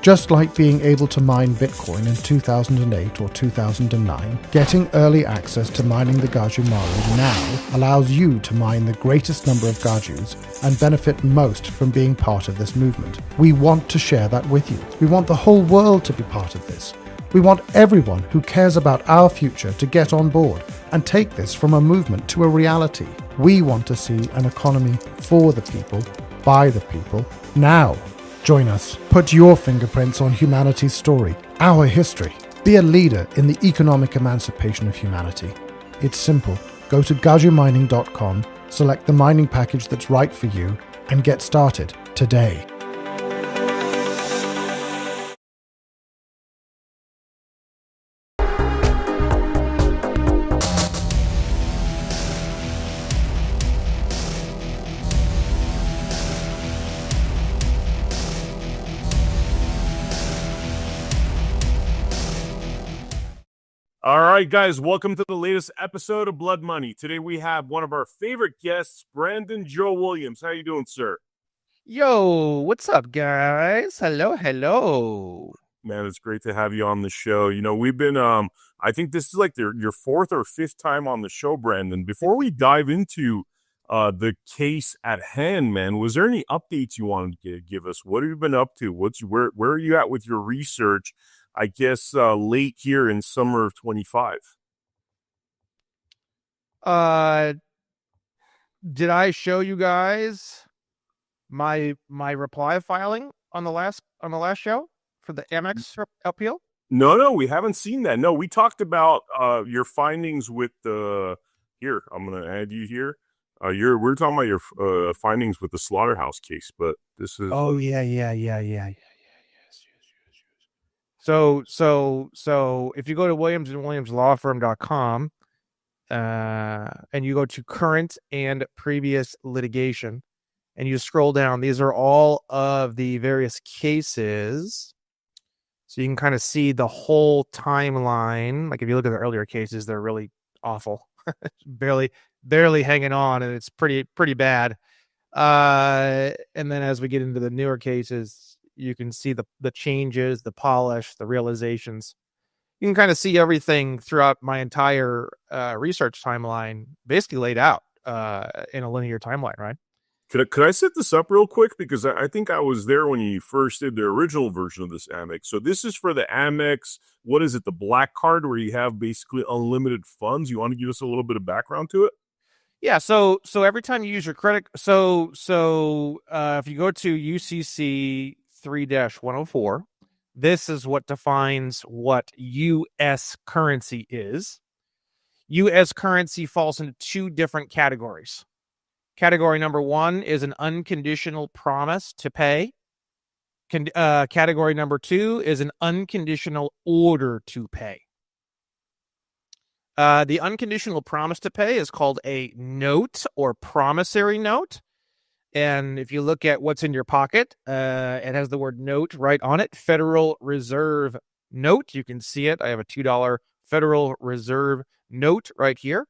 Just like being able to mine Bitcoin in 2008 or 2009, getting early access to mining the Gaju Maru now allows you to mine the greatest number of Gajus and benefit most from being part of this movement. We want to share that with you. We want the whole world to be part of this. We want everyone who cares about our future to get on board and take this from a movement to a reality. We want to see an economy for the people, by the people, now. Join us. Put your fingerprints on humanity's story, our history. Be a leader in the economic emancipation of humanity. It's simple. Go to gajumining.com, select the mining package that's right for you, and get started today. All right, guys, welcome to the latest episode of Blood Money. Today we have one of our favorite guests, Brandon Joe Williams. How you doing, sir? Yo, what's up, guys? Hello. Man, it's great to have you on the show. You know, we've been, I think this is like your fourth or fifth time on the show, Brandon. Before we dive into the case at hand, man, was there any updates you wanted to give us? What have you been up to? Where are you at with your research? I guess late here in summer of 25. Did I show you guys my reply filing on the last show for the Amex appeal? No, we haven't seen that. No, we talked about your findings with the. Here, I'm gonna add you here. We're talking about your findings with the slaughterhouse case, but this is. Oh yeah. So if you go to williamsandwilliamslawfirm.com and you go to current and previous litigation and you scroll down, these are all of the various cases. So you can kind of see the whole timeline. Like if you look at the earlier cases, they're really awful. barely hanging on, and it's pretty bad. And then as we get into the newer cases, you can see the changes, the polish, the realizations. You can kind of see everything throughout my entire research timeline, basically laid out in a linear timeline, right? Could I set this up real quick? Because I think I was there when you first did the original version of this Amex. So this is for the Amex, what is it, the black card, where you have basically unlimited funds. You want to give us a little bit of background to it? Yeah, so every time you use your credit, so if you go to UCC 3-104, this is what defines what U.S. currency is. U.S. currency falls into two different categories. Category number one is an unconditional promise to pay. Category number two is an unconditional order to pay. The unconditional promise to pay is called a note or promissory note. And if you look at what's in your pocket, it has the word note right on it. Federal Reserve note. You can see it. I have a $2 Federal Reserve note right here.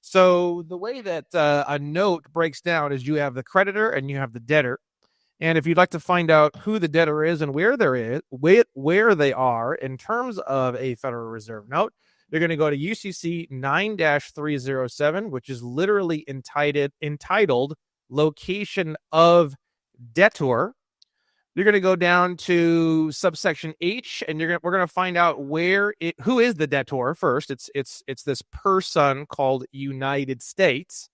So the way that a note breaks down is you have the creditor and you have the debtor. And if you'd like to find out who the debtor is and where they are in terms of a Federal Reserve note, you're going to go to UCC 9-307, which is literally entitled Location of Debtor. You're going to go down to subsection H, and we're going to find out who is the debtor first. It's this person called United States.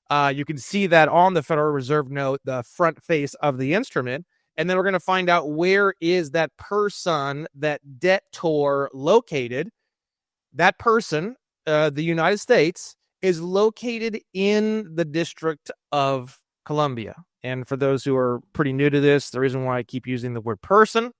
You can see that on the Federal Reserve note, the front face of the instrument. And then we're going to find out where is that person, that debtor, located. That person, the United States, is located in the District of Columbia. And for those who are pretty new to this, the reason why I keep using the word person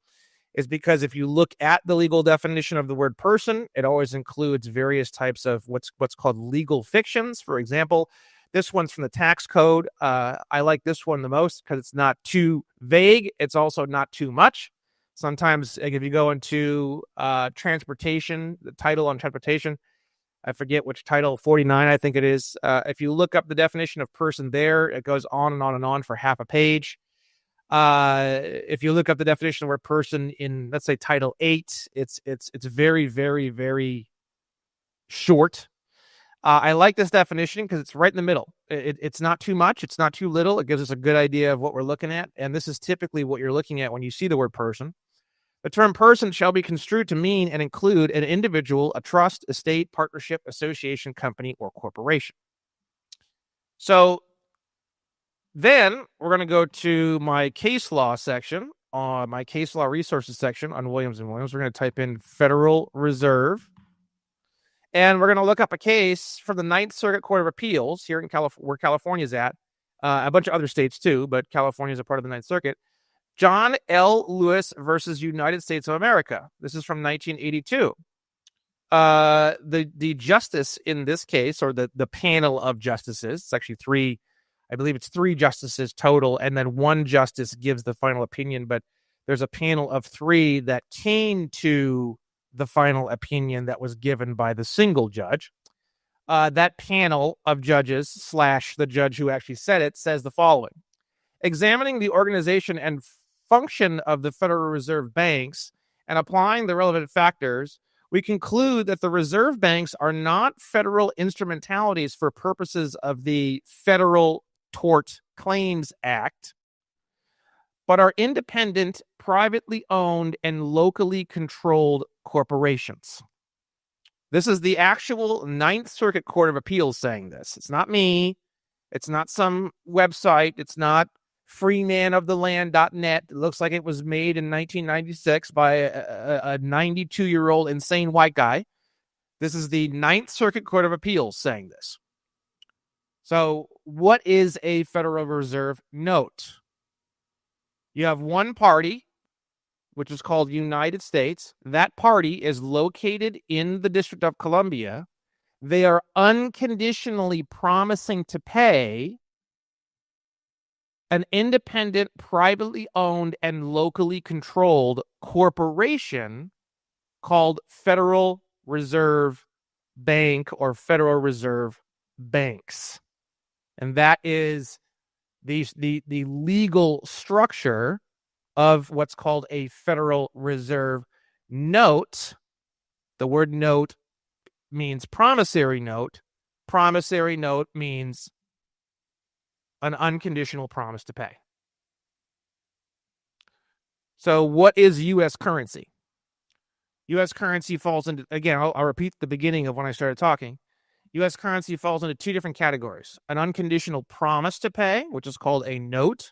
is because if you look at the legal definition of the word person, it always includes various types of what's called legal fictions. For example, this one's from the tax code. I like this one the most because it's not too vague. It's also not too much. Sometimes, like if you go into transportation, the title on transportation, I forget which title, 49, I think it is. If you look up the definition of person there, it goes on and on and on for half a page. If you look up the definition of word person in, let's say, Title 8, it's very, very, very short. I like this definition because it's right in the middle. It's not too much. It's not too little. It gives us a good idea of what we're looking at. And this is typically what you're looking at when you see the word person. The term person shall be construed to mean and include an individual, a trust, estate, partnership, association, company, or corporation. So then we're going to go to my case law section, my case law resources section on Williams & Williams. We're going to type in Federal Reserve. And we're going to look up a case from the Ninth Circuit Court of Appeals here in California, where California's at. A bunch of other states too, but California is a part of the Ninth Circuit. John L. Lewis versus United States of America. This is from 1982. The justice in this case, or the panel of justices, it's actually three. I believe it's three justices total, and then one justice gives the final opinion. But there's a panel of three that came to the final opinion that was given by the single judge. That panel of judges / the judge who actually said it says the following: examining the organization and function of the Federal Reserve banks and applying the relevant factors, we conclude that the reserve banks are not federal instrumentalities for purposes of the Federal Tort Claims Act, but are independent, privately owned, and locally controlled corporations. This is the actual Ninth Circuit Court of Appeals saying this. It's not me. It's not some website. It's not freemanoftheland.net. It looks like it was made in 1996 by a 92-year-old insane white guy. This is the Ninth Circuit Court of Appeals saying this. So what is a Federal Reserve note? You have one party, which is called United States. That party is located in the District of Columbia. They are unconditionally promising to pay an independent, privately owned, and locally controlled corporation called Federal Reserve Bank or Federal Reserve Banks. And that is the legal structure of what's called a Federal Reserve note. The word note means promissory note. Promissory note means an unconditional promise to pay. So what is U.S. currency? U.S. currency falls into, again, I'll repeat the beginning of when I started talking. U.S. currency falls into two different categories: an unconditional promise to pay, which is called a note.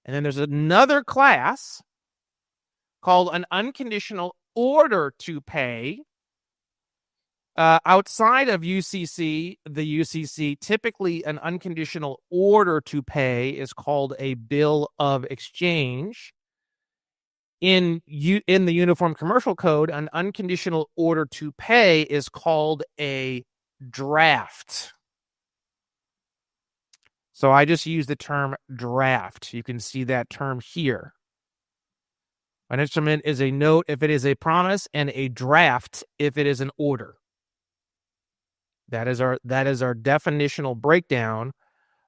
And then there's another class called an unconditional order to pay. Outside of the UCC, typically an unconditional order to pay is called a bill of exchange. In the Uniform Commercial Code, an unconditional order to pay is called a draft. So I just use the term draft. You can see that term here. An instrument is a note if it is a promise, and a draft if it is an order. That is our definitional breakdown,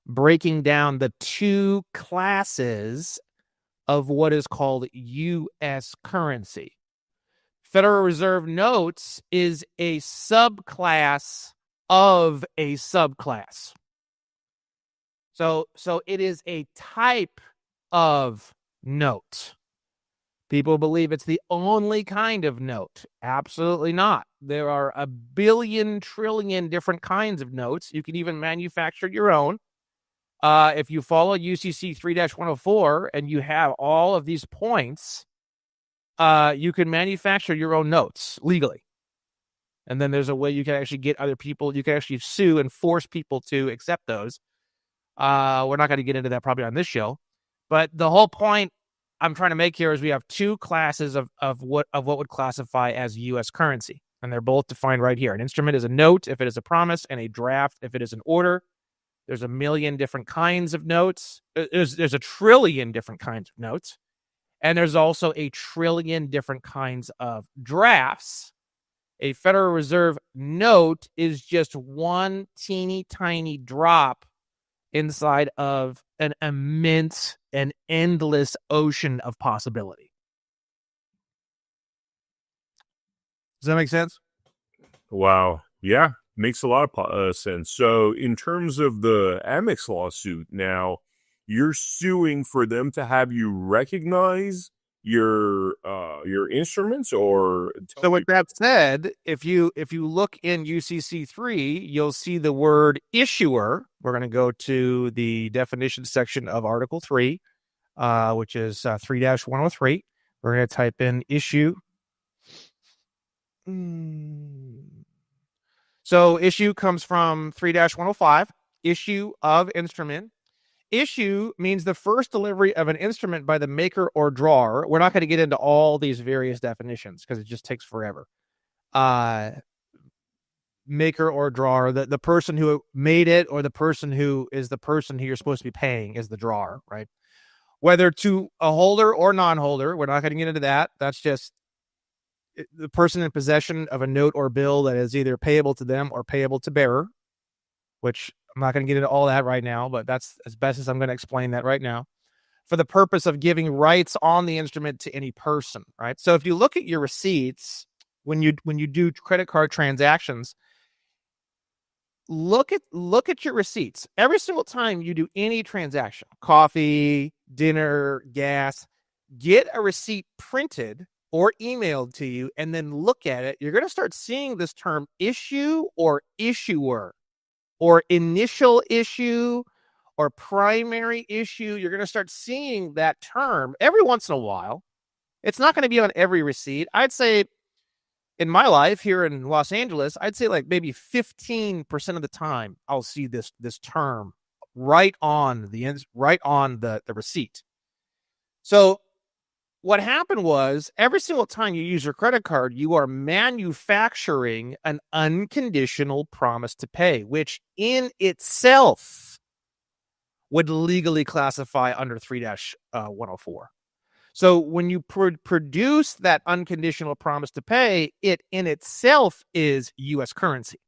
breaking down the two classes of what is called U.S. currency. Federal Reserve notes is a subclass of a subclass. So it is a type of note. People believe it's the only kind of note. Absolutely not. There are a billion trillion different kinds of notes. You can even manufacture your own. If you follow UCC 3-104 and you have all of these points, you can manufacture your own notes legally. And then there's a way you can actually get other people, you can actually sue and force people to accept those. We're not going to get into that probably on this show. But the whole point I'm trying to make here is we have two classes of what would classify as U.S. currency. And they're both defined right here. An instrument is a note if it is a promise, and a draft if it is an order. There's a million different kinds of notes. There's a trillion different kinds of notes. And there's also a trillion different kinds of drafts. A Federal Reserve note is just one teeny tiny drop inside of an immense and endless ocean of possibility. Does that make sense? Wow. Yeah, makes a lot of sense. So, in terms of the Amex lawsuit, now you're suing for them to have you recognize your instruments, or So with that said, if you look in UCC 3, you'll see the word issuer. We're going to go to the definition section of Article 3, which is 3-103. We're going to type in issue. So issue comes from 3-105, issue of instrument. Issue means the first delivery of an instrument by the maker or drawer. We're not going to get into all these various definitions because it just takes forever. Maker or drawer, the person who made it, or the person who is the person who you're supposed to be paying is the drawer, right? Whether to a holder or non-holder, we're not going to get into that. That's just the person in possession of a note or bill that is either payable to them or payable to bearer, which I'm not going to get into all that right now, but that's as best as I'm going to explain that right now, for the purpose of giving rights on the instrument to any person, right? So if you look at your receipts, when you do credit card transactions, look at your receipts. Every single time you do any transaction, coffee, dinner, gas, get a receipt printed or emailed to you and then look at it. You're going to start seeing this term issue or issuer, or initial issue or primary issue. You're going to start seeing that term every once in a while. It's not going to be on every receipt. I'd say in my life here in Los Angeles, I'd say like maybe 15% of the time I'll see this term right on the receipt. So what happened was, every single time you use your credit card, you are manufacturing an unconditional promise to pay, which in itself would legally classify under 3-104. So when you produce that unconditional promise to pay, it in itself is U.S. currency.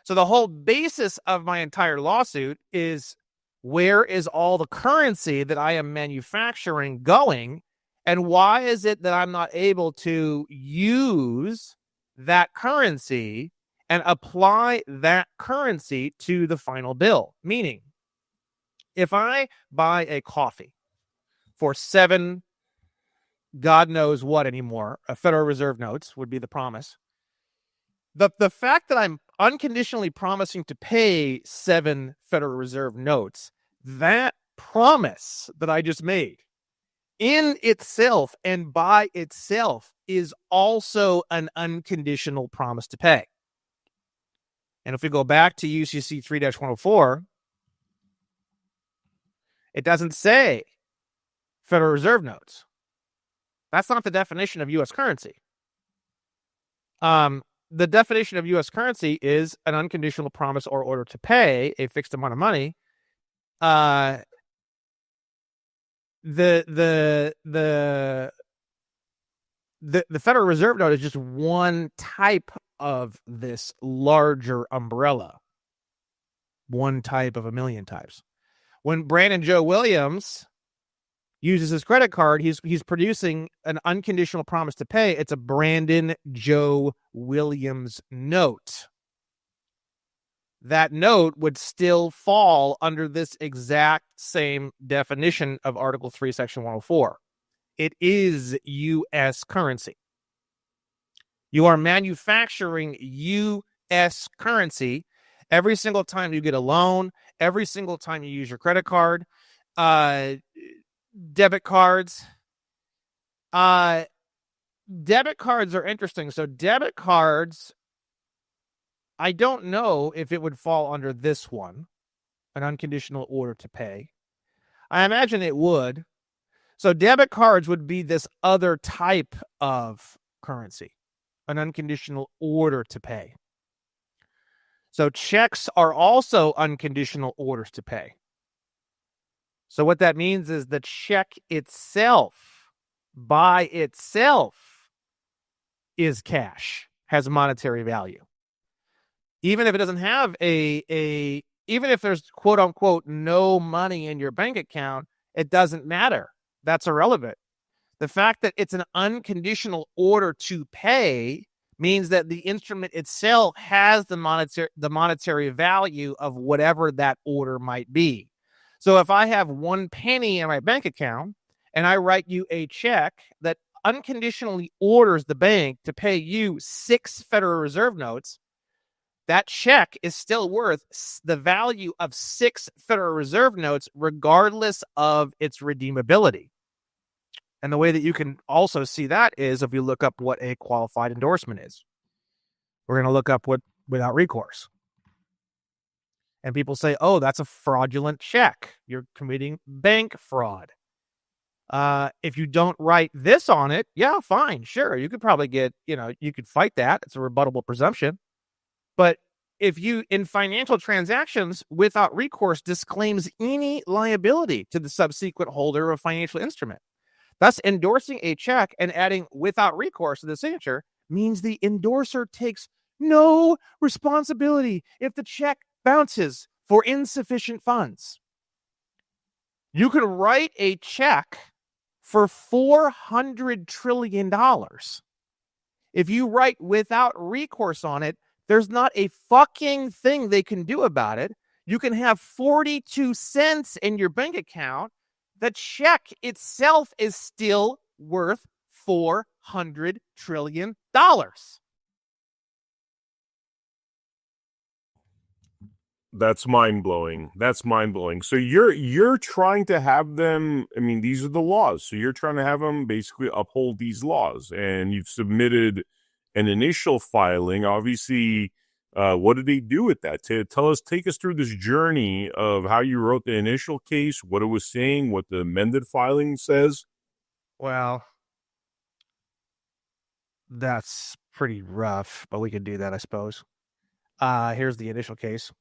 So the whole basis of my entire lawsuit is, where is all the currency that I am manufacturing going? And why is it that I'm not able to use that currency and apply that currency to the final bill? Meaning, if I buy a coffee for 7, God knows what anymore, a Federal Reserve notes would be the promise. The fact that I'm unconditionally promising to pay 7 Federal Reserve notes, that promise that I just made in itself and by itself is also an unconditional promise to pay. And if we go back to UCC 3-104, it doesn't say Federal Reserve notes. That's not the definition of U.S. currency. The definition of U.S. currency is an unconditional promise or order to pay a fixed amount of money. The Federal Reserve note is just one type of this larger umbrella. One type of a million types. When Brandon Joe Williams uses his credit card, he's producing an unconditional promise to pay. It's a Brandon Joe Williams note. That note would still fall under this exact same definition of Article 3, Section 104. It is U.S. currency. You are manufacturing U.S. currency every single time you get a loan, every single time you use your credit card, debit cards. Debit cards are interesting. So debit cards, I don't know if it would fall under this one, an unconditional order to pay. I imagine it would. So debit cards would be this other type of currency, an unconditional order to pay. So checks are also unconditional orders to pay. So what that means is the check itself, by itself, is cash, has monetary value. Even if it doesn't have a even if there's quote unquote no money in your bank account, it doesn't matter. That's irrelevant. The fact that it's an unconditional order to pay means that the instrument itself has the monetary value of whatever that order might be. So if I have 1 penny in my bank account and I write you a check that unconditionally orders the bank to pay you 6 Federal Reserve notes, that check is still worth the value of 6 Federal Reserve notes, regardless of its redeemability. And the way that you can also see that is if you look up what a qualified endorsement is. We're going to look up what without recourse. And people say, oh, that's a fraudulent check. You're committing bank fraud. If you don't write this on it, yeah, fine, sure. You could probably get, you could fight that. It's a rebuttable presumption. But if you, in financial transactions, without recourse disclaims any liability to the subsequent holder of a financial instrument. Thus, endorsing a check and adding without recourse to the signature means the endorser takes no responsibility if the check bounces for insufficient funds. You could write a check for $400 trillion. If you write without recourse on it, there's not a fucking thing they can do about it. You can have 42 cents in your bank account. The check itself is still worth $400 trillion. That's mind-blowing. That's mind-blowing. So you're trying to have them, I mean, these are the laws. So you're trying to have them basically uphold these laws. And you've submitted an initial filing. Obviously, what did they do with that? Take us through this journey of how you wrote the initial case, what it was saying, what the amended filing says. Well, that's pretty rough, but we could do that, I suppose. Here's the initial case.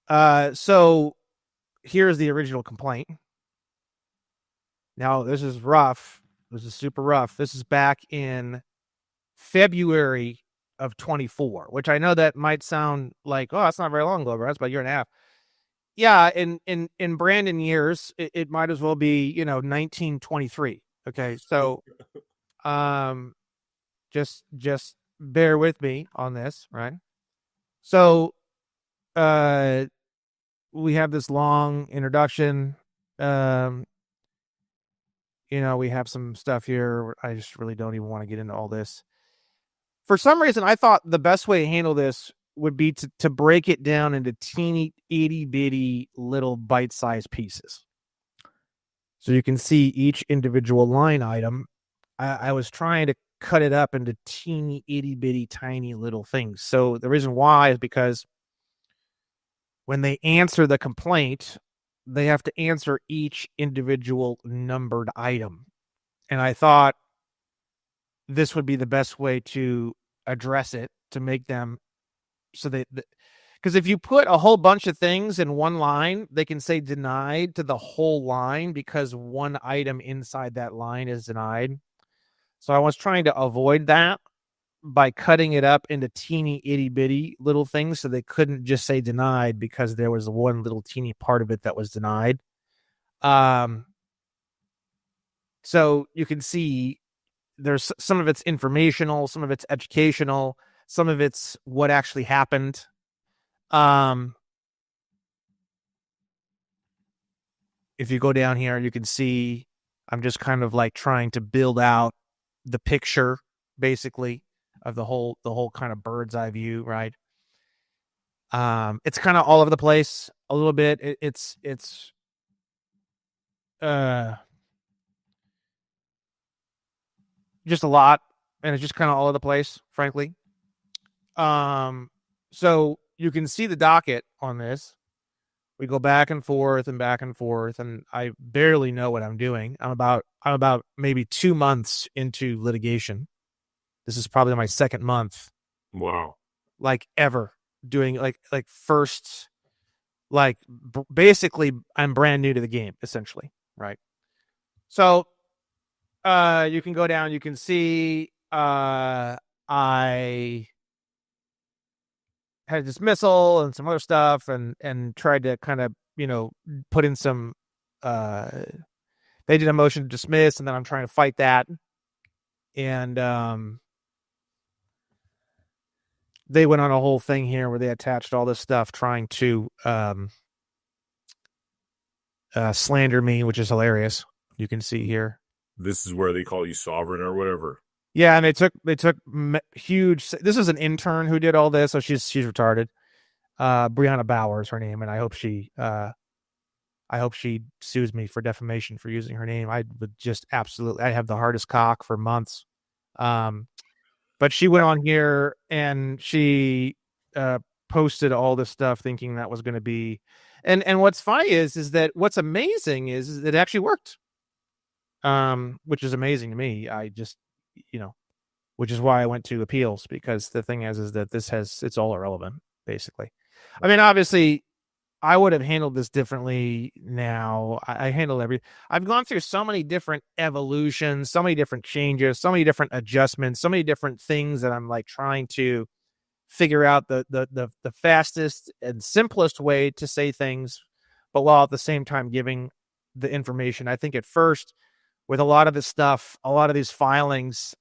So here's the original complaint. Now, this is rough. This is super rough. This is back in February of 24, which I know that might sound like, oh, that's not very long ago, bro. That's about a year and a half. Yeah, in Brandon years, it might as well be, 1923. Okay, so just bear with me on this, right? So we have this long introduction. We have some stuff here. I just really don't even want to get into all this. For some reason, I thought the best way to handle this would be to break it down into teeny, itty-bitty little bite-sized pieces. So you can see each individual line item. I was trying to cut it up into teeny, itty-bitty, tiny little things. So the reason why is because when they answer the complaint, they have to answer each individual numbered item. And I thought this would be the best way to address it, to make them so that, because if you put a whole bunch of things in one line, they can say denied to the whole line because one item inside that line is denied. So I was trying to avoid that by cutting it up into teeny itty bitty little things so they couldn't just say denied because there was one little teeny part of it that was denied. So you can see there's some of it's informational, some of it's educational, some of it's what actually happened. If you go down here, you can see I'm just kind of like trying to build out the picture basically of the whole kind of bird's eye view, right? It's kind of all over the place a little bit. It's just a lot, and it's just kind of all over the place, frankly. So you can see the docket on this. We go back and forth, and I barely know what I'm doing. I'm about maybe 2 months into litigation. This is probably my second month. Wow. Like ever doing like first, basically I'm brand new to the game, essentially. Right. So, you can go down, you can see, I had a dismissal and some other stuff, and tried to kind of, put in some. They did a motion to dismiss, and then I'm trying to fight that, and they went on a whole thing here where they attached all this stuff trying to slander me, which is hilarious. You can see here. This is where they call you sovereign or whatever. Yeah, and they took huge. This is an intern who did all this, so she's retarded. Brianna Bauer's her name, and I hope she sues me for defamation for using her name. I would just absolutely. I have the hardest cock for months. But she went on here and she posted all this stuff thinking that was going to be, and what's funny is that what's amazing is it actually worked. Which is amazing to me. I just, which is why I went to appeals, because the thing is that it's all irrelevant, basically. I mean, obviously I would have handled this differently now. I handled I've gone through so many different evolutions, so many different changes, so many different adjustments, so many different things that I'm like trying to figure out the fastest and simplest way to say things, but while at the same time giving the information. I think at first, with a lot of this stuff, a lot of these filings,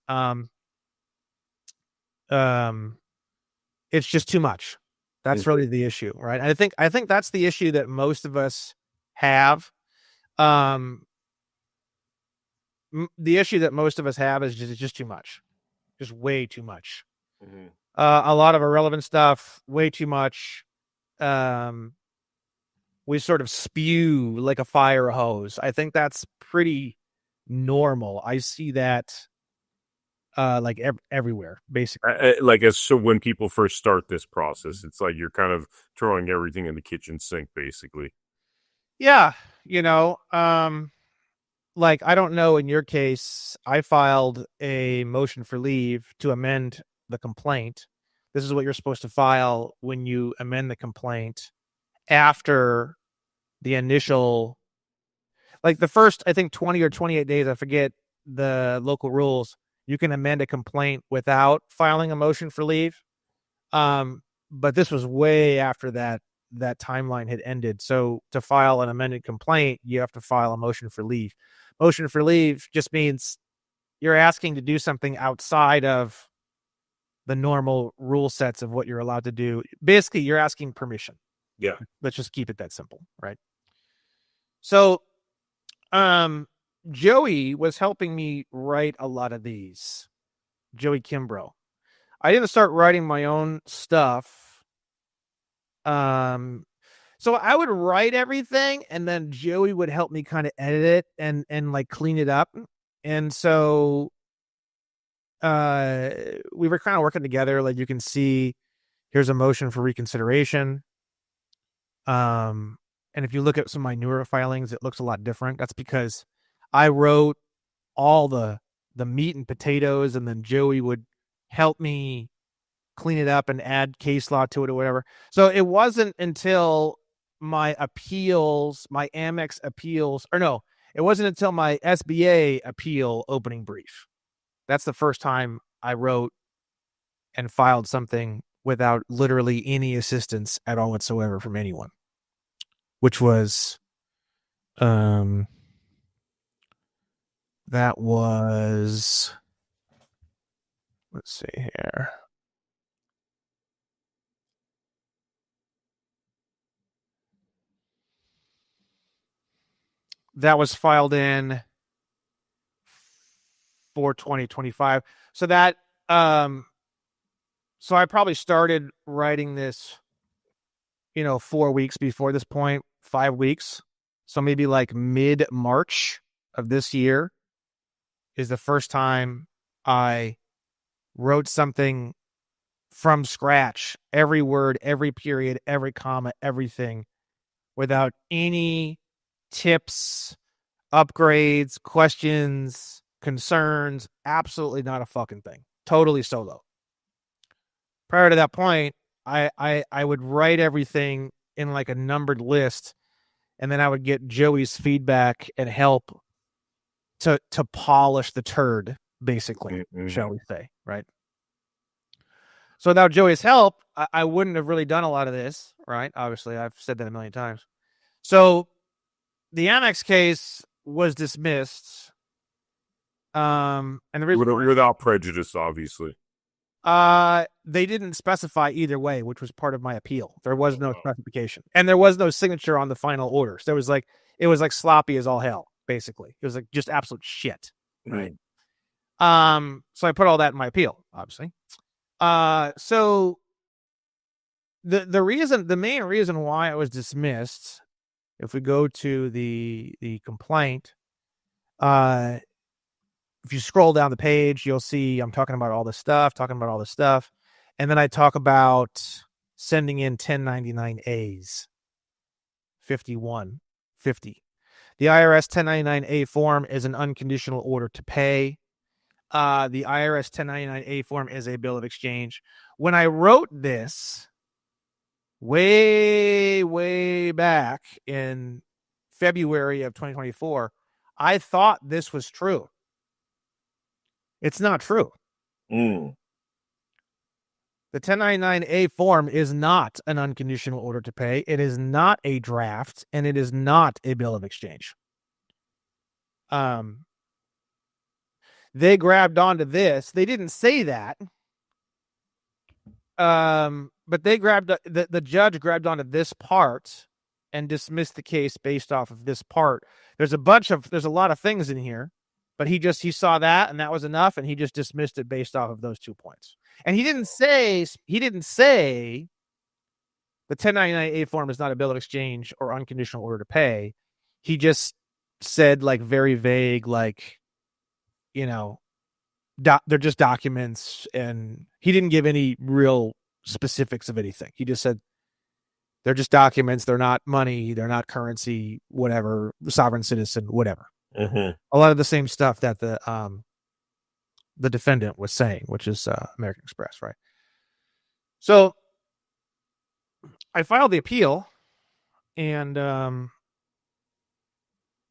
it's just too much. That's really the issue, right? I think that's the issue that most of us have. The issue that most of us have is just too much, just way too much. Mm-hmm. A lot of irrelevant stuff, way too much. We sort of spew like a fire hose. I think that's pretty normal. I see that like everywhere, basically. So when people first start this process, it's like you're kind of throwing everything in the kitchen sink, basically. Yeah, like, I don't know, in your case, I filed a motion for leave to amend the complaint. This is what you're supposed to file when you amend the complaint after the initial, like the first, I think 20 or 28 days, I forget the local rules. You can amend a complaint without filing a motion for leave. But this was way after that timeline had ended. So to file an amended complaint, you have to file a motion for leave. Motion for leave just means you're asking to do something outside of the normal rule sets of what you're allowed to do. Basically, you're asking permission. Yeah. Let's just keep it that simple, right? So, Joey was helping me write a lot of these. Joey Kimbrough. I didn't start writing my own stuff. So I would write everything, and then Joey would help me kind of edit it and like clean it up. And so we were kind of working together. Like, you can see, here's a motion for reconsideration. And if you look at some of my newer filings, it looks a lot different. That's because I wrote all the meat and potatoes, and then Joey would help me clean it up and add case law to it or whatever. So it wasn't until my appeals, my Amex appeals, it wasn't until my SBA appeal opening brief. That's the first time I wrote and filed something without literally any assistance at all whatsoever from anyone, which was, that was, let's see here. That was filed in for 2025. So that, so I probably started writing this, 4 weeks before this point, 5 weeks. So maybe like mid-March of this year is the first time I wrote something from scratch, every word, every period, every comma, everything, without any tips, upgrades, questions, concerns. Absolutely not a fucking thing. Totally solo. Prior to that point, I would write everything in like a numbered list, and then I would get Joey's feedback and help to polish the turd, basically, shall we say, right? So without Joey's help, I wouldn't have really done a lot of this, right? Obviously, I've said that a million times. So the Amex case was dismissed. And the reason Without prejudice, obviously. they didn't specify either way, which was part of my appeal. There was no specification, and there was no signature on the final orders. There was like, it was like sloppy as all hell. Basically, it was like just absolute shit. Right. So I put all that in my appeal, obviously. So the main reason why it was dismissed, if we go to the complaint, if you scroll down the page, you'll see I'm talking about all this stuff, and then I talk about sending in 1099As, 5150. The IRS 1099A form is an unconditional order to pay. The IRS 1099A form is a bill of exchange. When I wrote this way back in February of 2024, I thought this was true. It's not true. The 1099A form is not an unconditional order to pay. It is not a draft, and it is not a bill of exchange. They grabbed onto this. They didn't say that. But they grabbed the judge grabbed onto this part and dismissed the case based off of this part. There's a lot of things in here, but he saw that and that was enough, and he just dismissed it based off of those 2 points. And he didn't say the 1099A form is not a bill of exchange or unconditional order to pay. He just said, like, very vague, like, they're just documents, and he didn't give any real specifics of anything. He just said they're just documents, they're not money, they're not currency, whatever, sovereign citizen, whatever. A lot of the same stuff that the defendant was saying, which is American Express, right? So I filed the appeal, and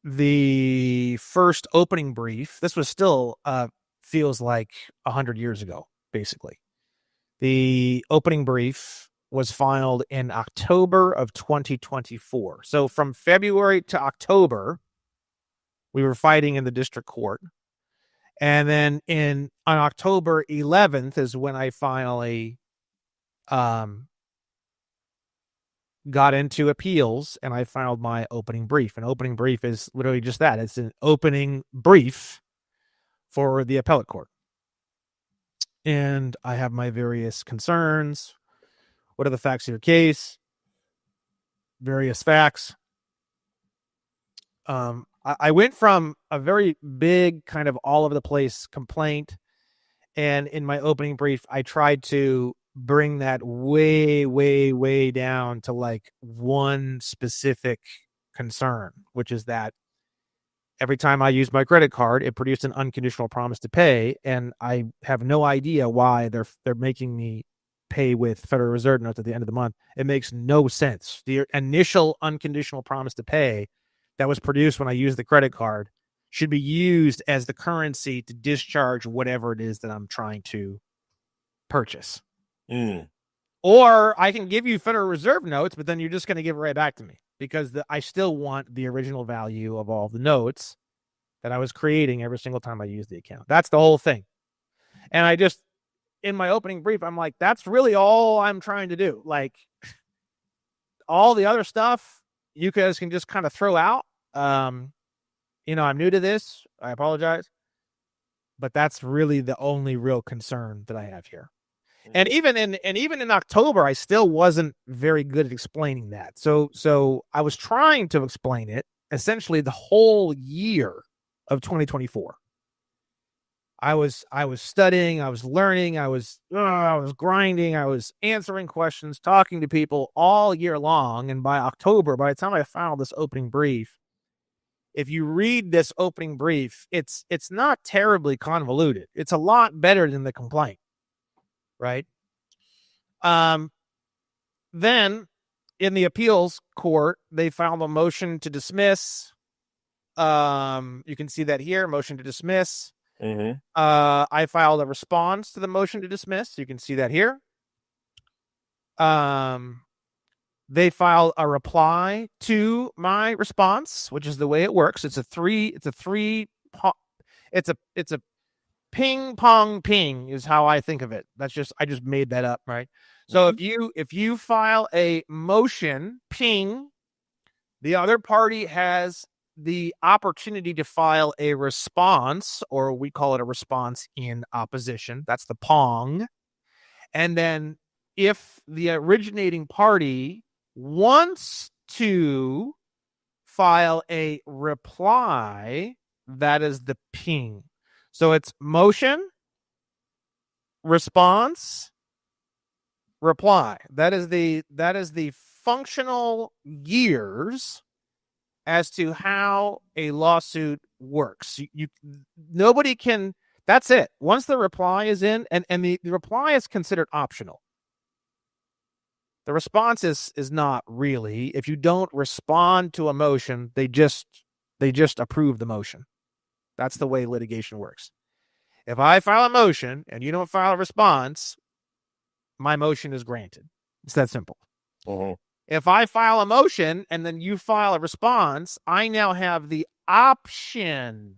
the first opening brief, this was still feels like 100 years ago, basically. The opening brief was filed in October of 2024. So from February to October, we were fighting in the district court. And then on October 11th is when I finally got into appeals, and I filed my opening brief. An opening brief is literally just that. It's an opening brief for the appellate court. And I have my various concerns. What are the facts of your case? Various facts. I went from a very big kind of all over the place complaint, and in my opening brief, I tried to bring that way down to like one specific concern, which is that every time I used my credit card, it produced an unconditional promise to pay, and I have no idea why they're making me pay with Federal Reserve notes at the end of the month. It makes no sense. The initial unconditional promise to pay that was produced when I used the credit card should be used as the currency to discharge whatever it is that I'm trying to purchase. Or I can give you Federal Reserve notes, but then you're just going to give it right back to me, because I still want the original value of all the notes that I was creating every single time I use the account. That's the whole thing. And I just, in my opening brief, I'm like, that's really all I'm trying to do. Like, all the other stuff you guys can just kind of throw out. I'm new to this. I apologize. But that's really the only real concern that I have here. And even in October, I still wasn't very good at explaining that. So I was trying to explain it essentially the whole year of 2024. I was studying, I was learning, I was grinding, I was answering questions, talking to people all year long. And by October, by the time I filed this opening brief, if you read this opening brief, it's not terribly convoluted. It's a lot better than the complaint. Right. Then in the appeals court, they filed a motion to dismiss. You can see that here, motion to dismiss. I filed a response to the motion to dismiss. You can see that here. They file a reply to my response, which is the way it works. It's a ping pong ping is how I think of it. I just made that up, right? So if you file a motion, ping, the other party has the opportunity to file a response, or we call it a response in opposition. That's the pong. And then if the originating party wants to file a reply, that is the ping. So it's motion, response, reply. That is the functional gears as to how a lawsuit works. Nobody can. That's it. Once the reply is in, and the reply is considered optional. The response is not really. If you don't respond to a motion, they just approve the motion. That's the way litigation works. If I file a motion and you don't file a response, my motion is granted. It's that simple. Uh-huh. If I file a motion and then you file a response, I now have the option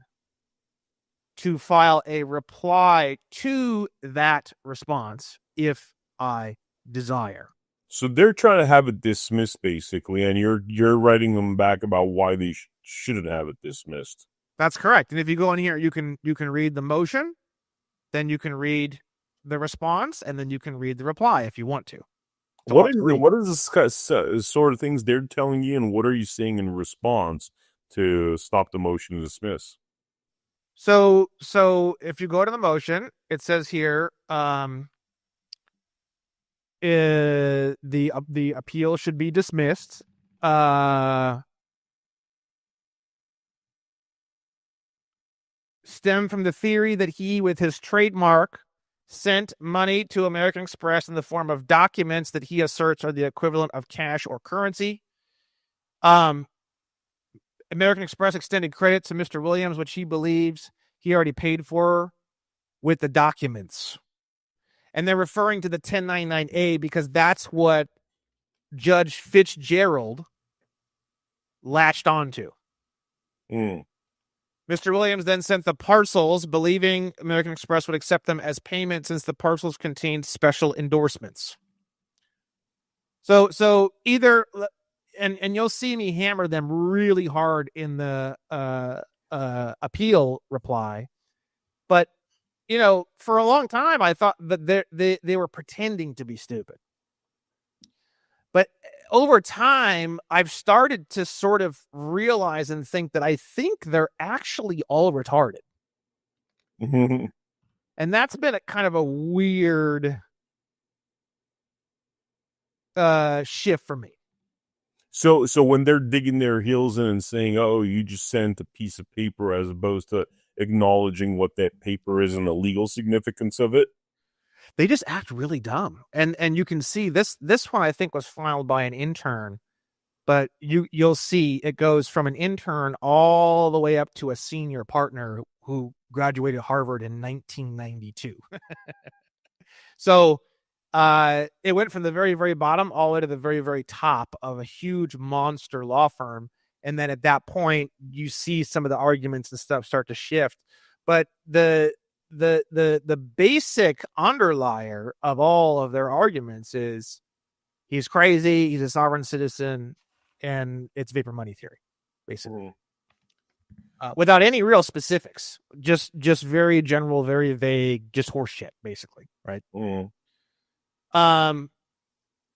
to file a reply to that response if I desire. So they're trying to have it dismissed, basically, and you're writing them back about why they shouldn't have it dismissed. That's correct. And if you go in here, you can read the motion, then you can read the response, and then you can read the reply if you want to. What is this sort of things they're telling you, and what are you saying in response to stop the motion to dismiss? So if you go to the motion, it says here, the appeal should be dismissed. Stem from the theory that he, with his trademark, sent money to American Express in the form of documents that he asserts are the equivalent of cash or currency. American Express extended credit to Mr. Williams, which he believes he already paid for with the documents. And they're referring to the 1099A because that's what Judge Fitzgerald latched onto. Mr. Williams then sent the parcels, believing American Express would accept them as payment since the parcels contained special endorsements. So either, and you'll see me hammer them really hard in the appeal reply, but for a long time I thought that they were pretending to be stupid. But over time, I've started to sort of realize and think that I think they're actually all retarded. And that's been a kind of a weird shift for me. So when they're digging their heels in and saying, "Oh, you just sent a piece of paper," as opposed to acknowledging what that paper is and the legal significance of it, they just act really dumb. And you can see this one I think was filed by an intern, but you'll see it goes from an intern all the way up to a senior partner who graduated Harvard in 1992. So it went from the very, very bottom all the way to the very, very top of a huge monster law firm. And then at that point, you see some of the arguments and stuff start to shift. But the basic underlier of all of their arguments is he's crazy, he's a sovereign citizen, and it's vapor money theory, basically. Without any real specifics, just very general, very vague, just horse shit, basically, right?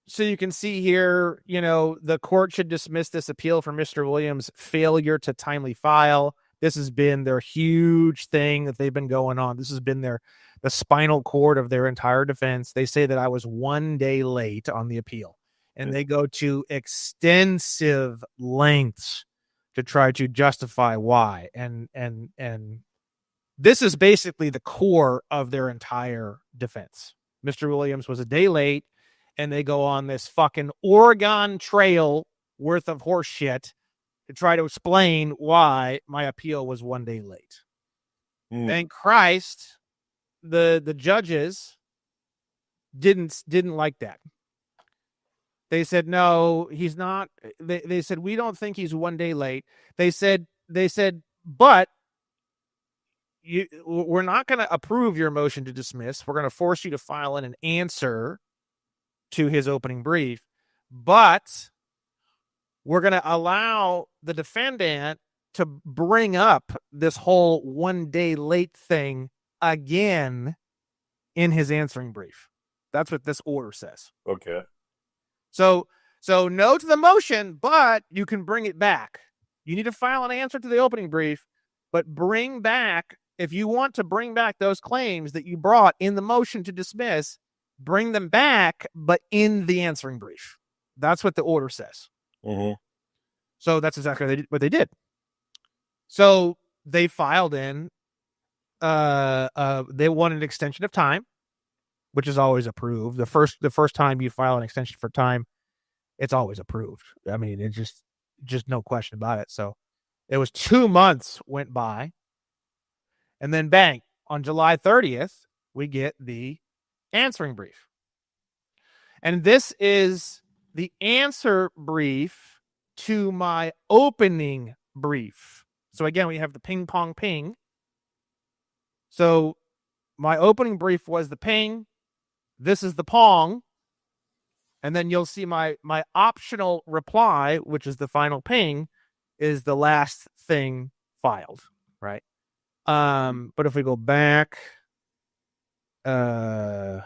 So you can see here, the court should dismiss this appeal for Mr. Williams' failure to timely file. This has been their huge thing that they've been going on. This has been the spinal cord of their entire defense. They say that I was 1 day late on the appeal, and they go to extensive lengths to try to justify why. And this is basically the core of their entire defense. Mr. Williams was a day late, and they go on this fucking Oregon Trail worth of horse shit to try to explain why my appeal was 1 day late. Thank Christ, the judges didn't like that. They said, no, he's not. They said, we don't think he's 1 day late. They said, but we're not going to approve your motion to dismiss. We're going to force you to file an answer to his opening brief, but we're going to allow the defendant to bring up this whole 1 day late thing again in his answering brief. That's what this order says. Okay. So no to the motion, but you can bring it back. You need to file an answer to the opening brief, but bring back, if you want to bring back those claims that you brought in the motion to dismiss, bring them back, but in the answering brief. That's what the order says. Mm-hmm. So that's exactly what they did. So they filed in, they want an extension of time, which is always approved. The first time you file an extension for time, it's always approved. I mean, it's just no question about it. So it was 2 months went by, and then bang, on July 30th, we get the answering brief. And this is the answer brief to my opening brief. So again, we have the ping pong ping. So my opening brief was the ping. This is the pong. And then you'll see my optional reply, which is the final ping, is the last thing filed, right? But if we go back, let's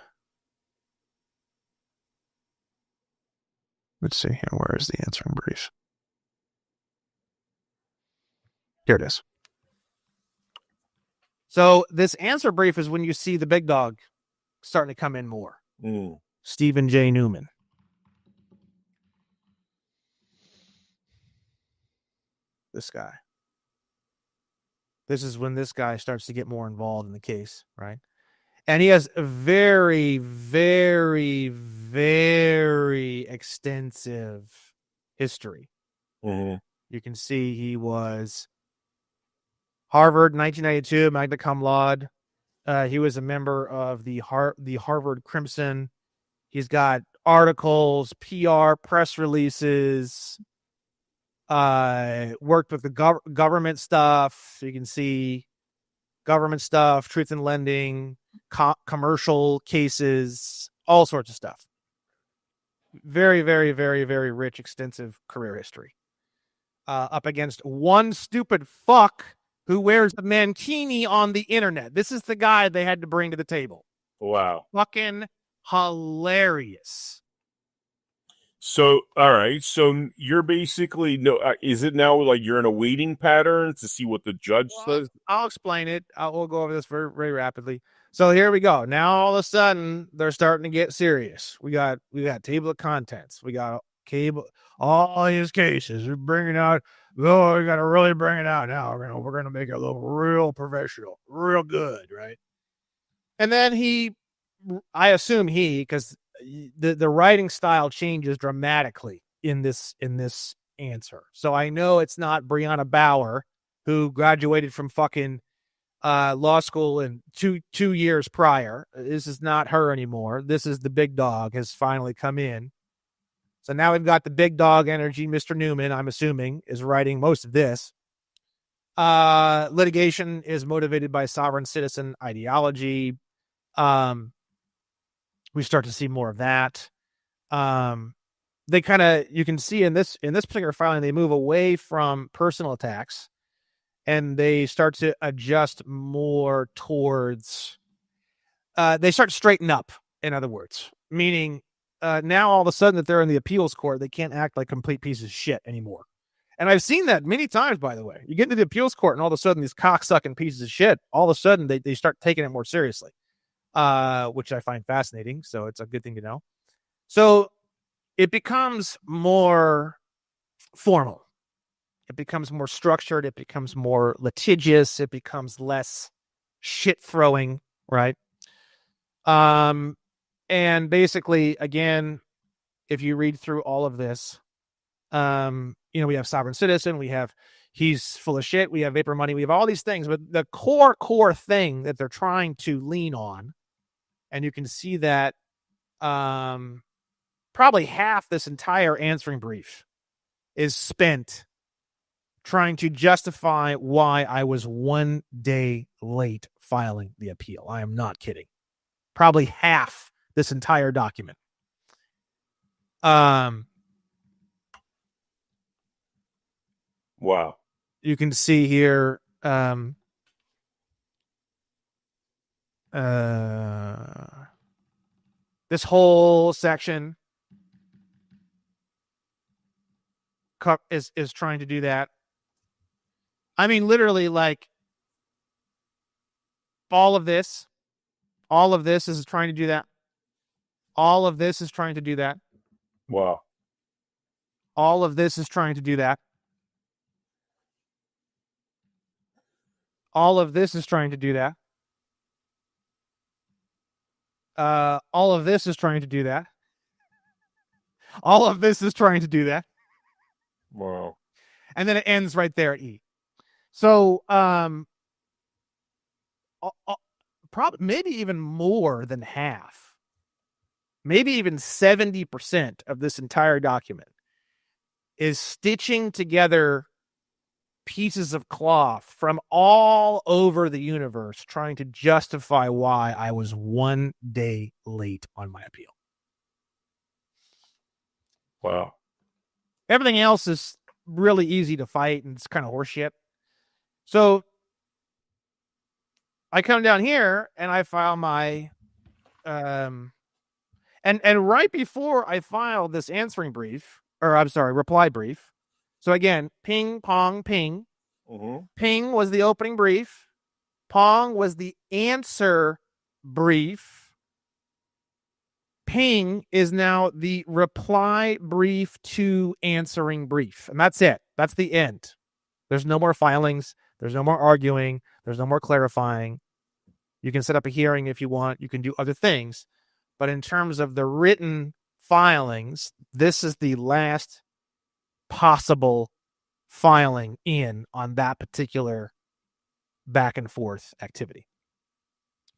see here. Where is the answering brief? Here it is. So this answer brief is when you see the big dog starting to come in more. Stephen J. Newman. This guy. This is when this guy starts to get more involved in the case, right? And he has a very, very, very extensive history. Mm-hmm. You can see he was Harvard, 1992, magna cum laude. He was a member of the Harvard Crimson. He's got articles, PR, press releases, worked with the government stuff. So you can see government stuff, truth in lending, commercial cases, all sorts of stuff. Very, very, very, very rich, extensive career history. Up against one stupid fuck who wears a mankini on the internet. This is the guy they had to bring to the table. Wow. Fucking hilarious. So, all right. So you're basically, is it now like you're in a waiting pattern to see what the judge says? I'll explain it. We'll go over this very, very rapidly. So here we go. Now all of a sudden they're starting to get serious. We got table of contents. We got cable, all these cases. We're bringing out. Oh, we got to really bring it out now. We're gonna make it look real professional, real good, right? And then I assume because the writing style changes dramatically in this answer. So I know it's not Breonna Bauer, who graduated from fucking law school in two years prior. This is not her anymore. This is the big dog has finally come in. So now we've got the big dog energy. Mr. Newman, I'm assuming, is writing most of this. Litigation is motivated by sovereign citizen ideology. We start to see more of that. They kind of, you can see in this particular filing, they move away from personal attacks and they start to adjust more towards, they start to straighten up, in other words, meaning now all of a sudden that they're in the appeals court, they can't act like complete pieces of shit anymore. And I've seen that many times, by the way. You get into the appeals court and all of a sudden these cocksucking pieces of shit, all of a sudden they start taking it more seriously, which I find fascinating. So it's a good thing to know. So it becomes more formal. It becomes more structured. It becomes more litigious. It becomes less shit throwing, right? And basically, again, if you read through all of this, we have sovereign citizen, we have he's full of shit, we have vapor money, we have all these things, but the core thing that they're trying to lean on, and you can see that probably half this entire answering brief is spent trying to justify why I was 1 day late filing the appeal. I am not kidding. Probably half this entire document. Wow. You can see here, this whole section is trying to do that. I mean, literally, like, all of this is trying to do that. All of this is trying to do that. Wow. All of this is trying to do that. All of this is trying to do that. All of this is trying to do that. All of this is trying to do that. Wow. And then it ends right there at E. So, probably maybe even more than half, maybe even 70% of this entire document is stitching together pieces of cloth from all over the universe trying to justify why I was 1 day late on my appeal. Wow. Everything else is really easy to fight, and it's kind of horseshit. So I come down here and I file my and right before I filed this answering brief, or I'm sorry, reply brief. So again, ping, pong, ping. Mm-hmm. Ping was the opening brief. Pong was the answer brief. Ping is now the reply brief to answering brief. And that's it. That's the end. There's no more filings. There's no more arguing. There's no more clarifying. You can set up a hearing if you want. You can do other things. But in terms of the written filings, this is the last possible filing in on that particular back and forth activity.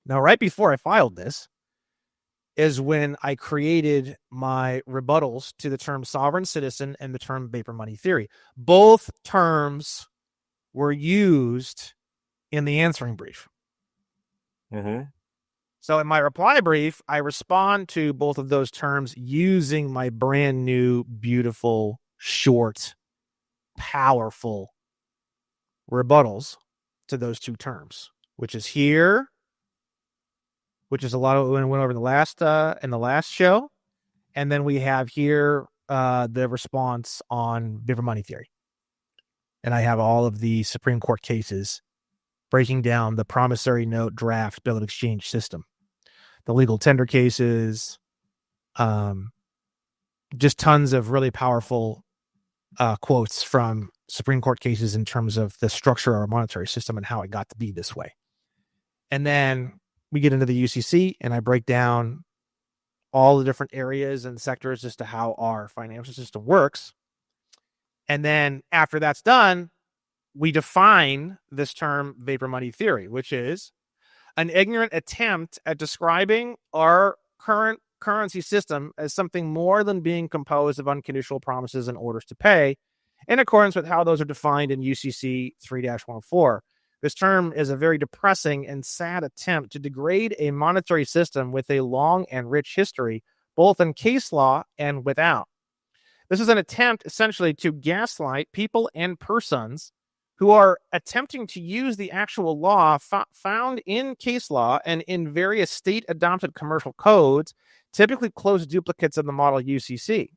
Now, right before I filed this is when I created my rebuttals to the term sovereign citizen and the term vapor money theory. Both terms were used in the answering brief. Mm-hmm. So in my reply brief, I respond to both of those terms using my brand new, beautiful, short, powerful rebuttals to those two terms, which is here, which is a lot of what we went over in the last show. And then we have here the response on vapor money theory. And I have all of the Supreme Court cases breaking down the promissory note draft bill of exchange system, the legal tender cases, just tons of really powerful quotes from Supreme Court cases in terms of the structure of our monetary system and how it got to be this way. And then we get into the UCC and I break down all the different areas and sectors as to how our financial system works. And then after that's done, we define this term vapor money theory, which is an ignorant attempt at describing our current currency system as something more than being composed of unconditional promises and orders to pay, in accordance with how those are defined in UCC 3-104. This term is a very depressing and sad attempt to degrade a monetary system with a long and rich history, both in case law and without. This is an attempt essentially to gaslight people and persons who are attempting to use the actual law found in case law and in various state-adopted commercial codes, typically close duplicates of the model UCC.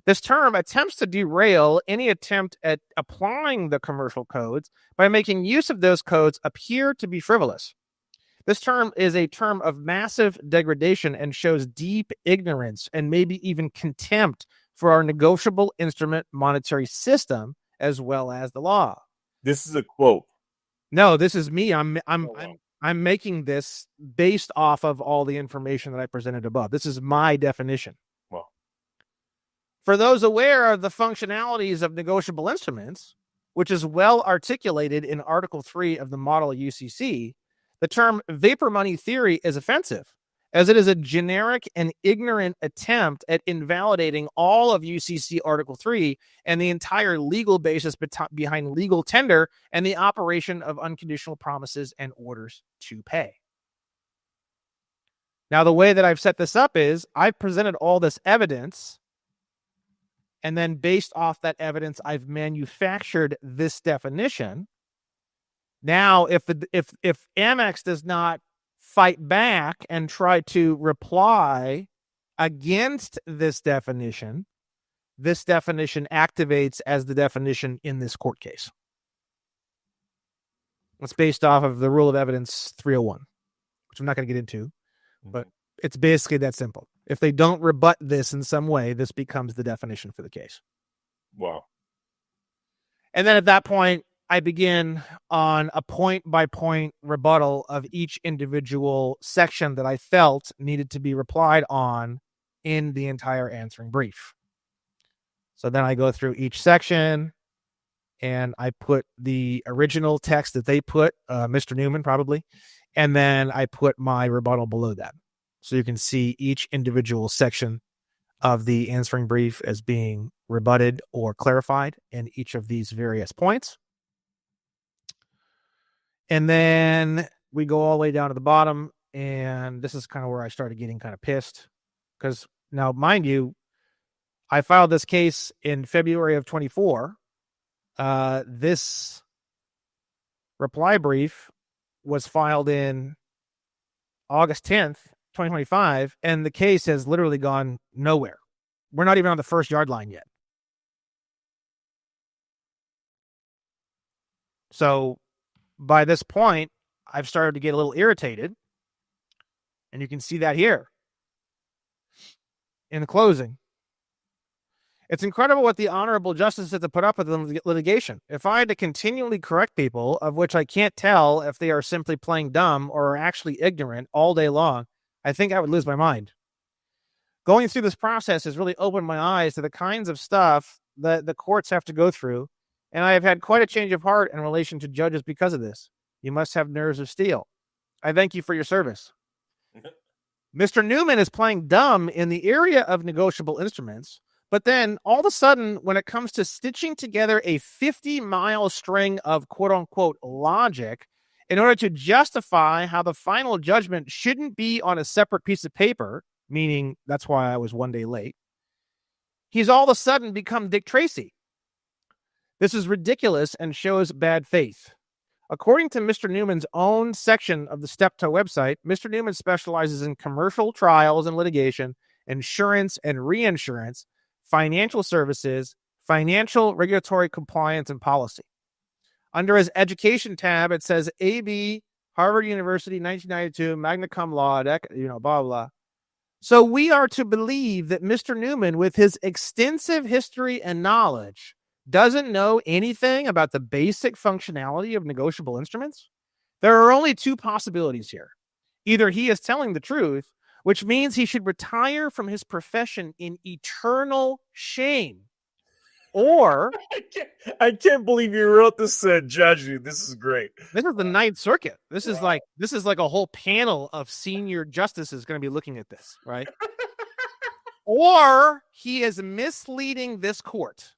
This term attempts to derail any attempt at applying the commercial codes by making use of those codes appear to be frivolous. This term is a term of massive degradation and shows deep ignorance and maybe even contempt for our negotiable instrument monetary system as well as the law. This is a quote. No, this is me. I'm making this based off of all the information that I presented above. This is my definition. Well, for those aware of the functionalities of negotiable instruments, which is well articulated in Article 3 of the model UCC, the term vapor money theory is offensive, as it is a generic and ignorant attempt at invalidating all of UCC Article 3 and the entire legal basis behind legal tender and the operation of unconditional promises and orders to pay. Now, the way that I've set this up is I've presented all this evidence, and then based off that evidence, I've manufactured this definition. Now, if Amex does not fight back and try to reply against this definition activates as the definition in this court case. It's based off of the rule of evidence 301, which I'm not going to get into, but it's basically that simple. If they don't rebut this in some way, this becomes the definition for the case. Wow. And then at that point, I begin on a point-by-point rebuttal of each individual section that I felt needed to be replied on in the entire answering brief. So then I go through each section, and I put the original text that they put, Mr. Newman probably, and then I put my rebuttal below that. So you can see each individual section of the answering brief as being rebutted or clarified in each of these various points. And then we go all the way down to the bottom, and this is kind of where I started getting kind of pissed. Because now, mind you, I filed this case in February of 24. This reply brief was filed in August 10th, 2025, and the case has literally gone nowhere. We're not even on the first yard line yet. So by this point, I've started to get a little irritated, and you can see that here in the closing. It's incredible what the honorable justice had to put up with in litigation. If I had to continually correct people, of which I can't tell if they are simply playing dumb or are actually ignorant all day long, I think I would lose my mind. Going through this process has really opened my eyes to the kinds of stuff that the courts have to go through, and I have had quite a change of heart in relation to judges because of this. You must have nerves of steel. I thank you for your service. Mr. Newman is playing dumb in the area of negotiable instruments, but then all of a sudden, when it comes to stitching together a 50-mile string of quote-unquote logic in order to justify how the final judgment shouldn't be on a separate piece of paper, meaning that's why I was one day late, he's all of a sudden become Dick Tracy. This is ridiculous and shows bad faith. According to Mr. Newman's own section of the Steptoe website, Mr. Newman specializes in commercial trials and litigation, insurance and reinsurance, financial services, financial regulatory compliance, and policy. Under his education tab, it says AB, Harvard University, 1992, magna cum laude, blah, blah. So we are to believe that Mr. Newman, with his extensive history and knowledge, doesn't know anything about the basic functionality of negotiable instruments? There are only two possibilities here. Either he is telling the truth, which means he should retire from his profession in eternal shame, or I can't believe you wrote this, Judge. This is great. This is the Ninth Circuit. This is like a whole panel of senior justices going to be looking at this, right? Or he is misleading this court.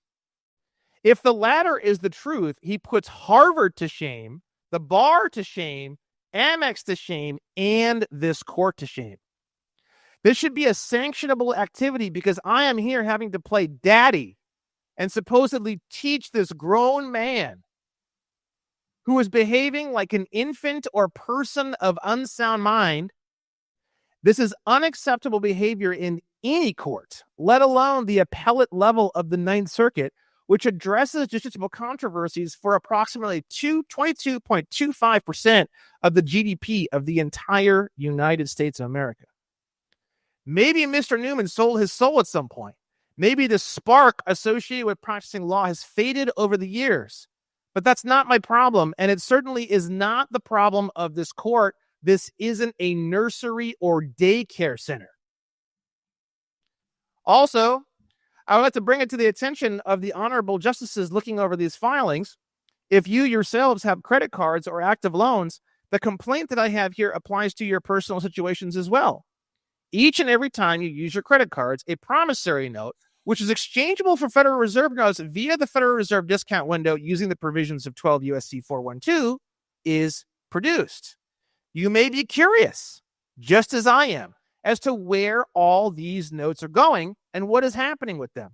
If the latter is the truth, he puts Harvard to shame, the bar to shame, Amex to shame, and this court to shame. This should be a sanctionable activity because I am here having to play daddy and supposedly teach this grown man who is behaving like an infant or person of unsound mind. This is unacceptable behavior in any court, let alone the appellate level of the Ninth Circuit, which addresses justiciable controversies for approximately 22.25% of the GDP of the entire United States of America. Maybe Mr. Newman sold his soul at some point. Maybe the spark associated with practicing law has faded over the years. But that's not my problem, and it certainly is not the problem of this court. This isn't a nursery or daycare center. Also, I would like to bring it to the attention of the honorable justices looking over these filings. If you yourselves have credit cards or active loans, the complaint that I have here applies to your personal situations as well. each and every time you use your credit cards, a promissory note, which is exchangeable for Federal Reserve notes via the Federal Reserve discount window using the provisions of 12 U.S.C. 412, is produced. You may be curious, just as I am, as to where all these notes are going and what is happening with them.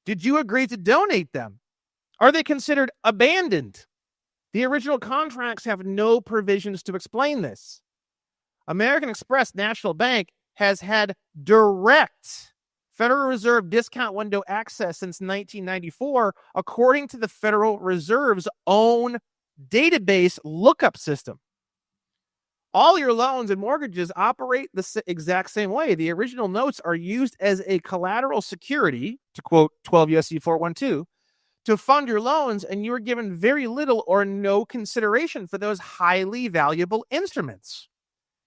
Did you agree to donate them? Are they considered abandoned? The original contracts have no provisions to explain this. American Express National Bank has had direct Federal Reserve discount window access since 1994, according to the Federal Reserve's own database lookup system. All your loans and mortgages operate the exact same way. The original notes are used as a collateral security, to quote 12 U.S.C. 412, to fund your loans, and you are given very little or no consideration for those highly valuable instruments.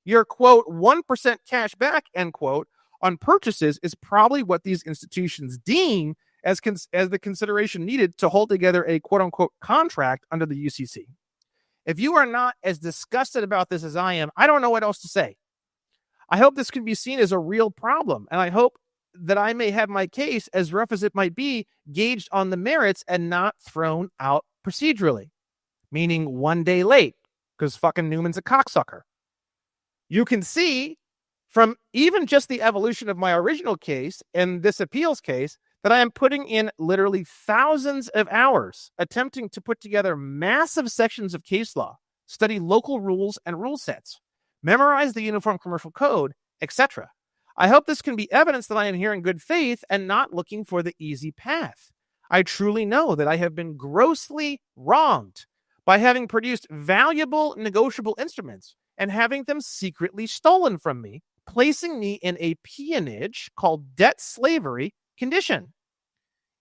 Your, quote, 1% cash back, end quote, on purchases is probably what these institutions deem as the consideration needed to hold together a, quote unquote, contract under the UCC. If you are not as disgusted about this as I am, I don't know what else to say. I hope this can be seen as a real problem, and I hope that I may have my case, as rough as it might be, gauged on the merits and not thrown out procedurally, meaning one day late, because fucking Newman's a cocksucker. You can see from even just the evolution of my original case and this appeals case that I am putting in literally thousands of hours attempting to put together massive sections of case law, study local rules and rule sets, memorize the Uniform Commercial Code, etc. I hope this can be evidence that I am here in good faith and not looking for the easy path. I truly know that I have been grossly wronged by having produced valuable negotiable instruments and having them secretly stolen from me, placing me in a peonage called debt slavery condition.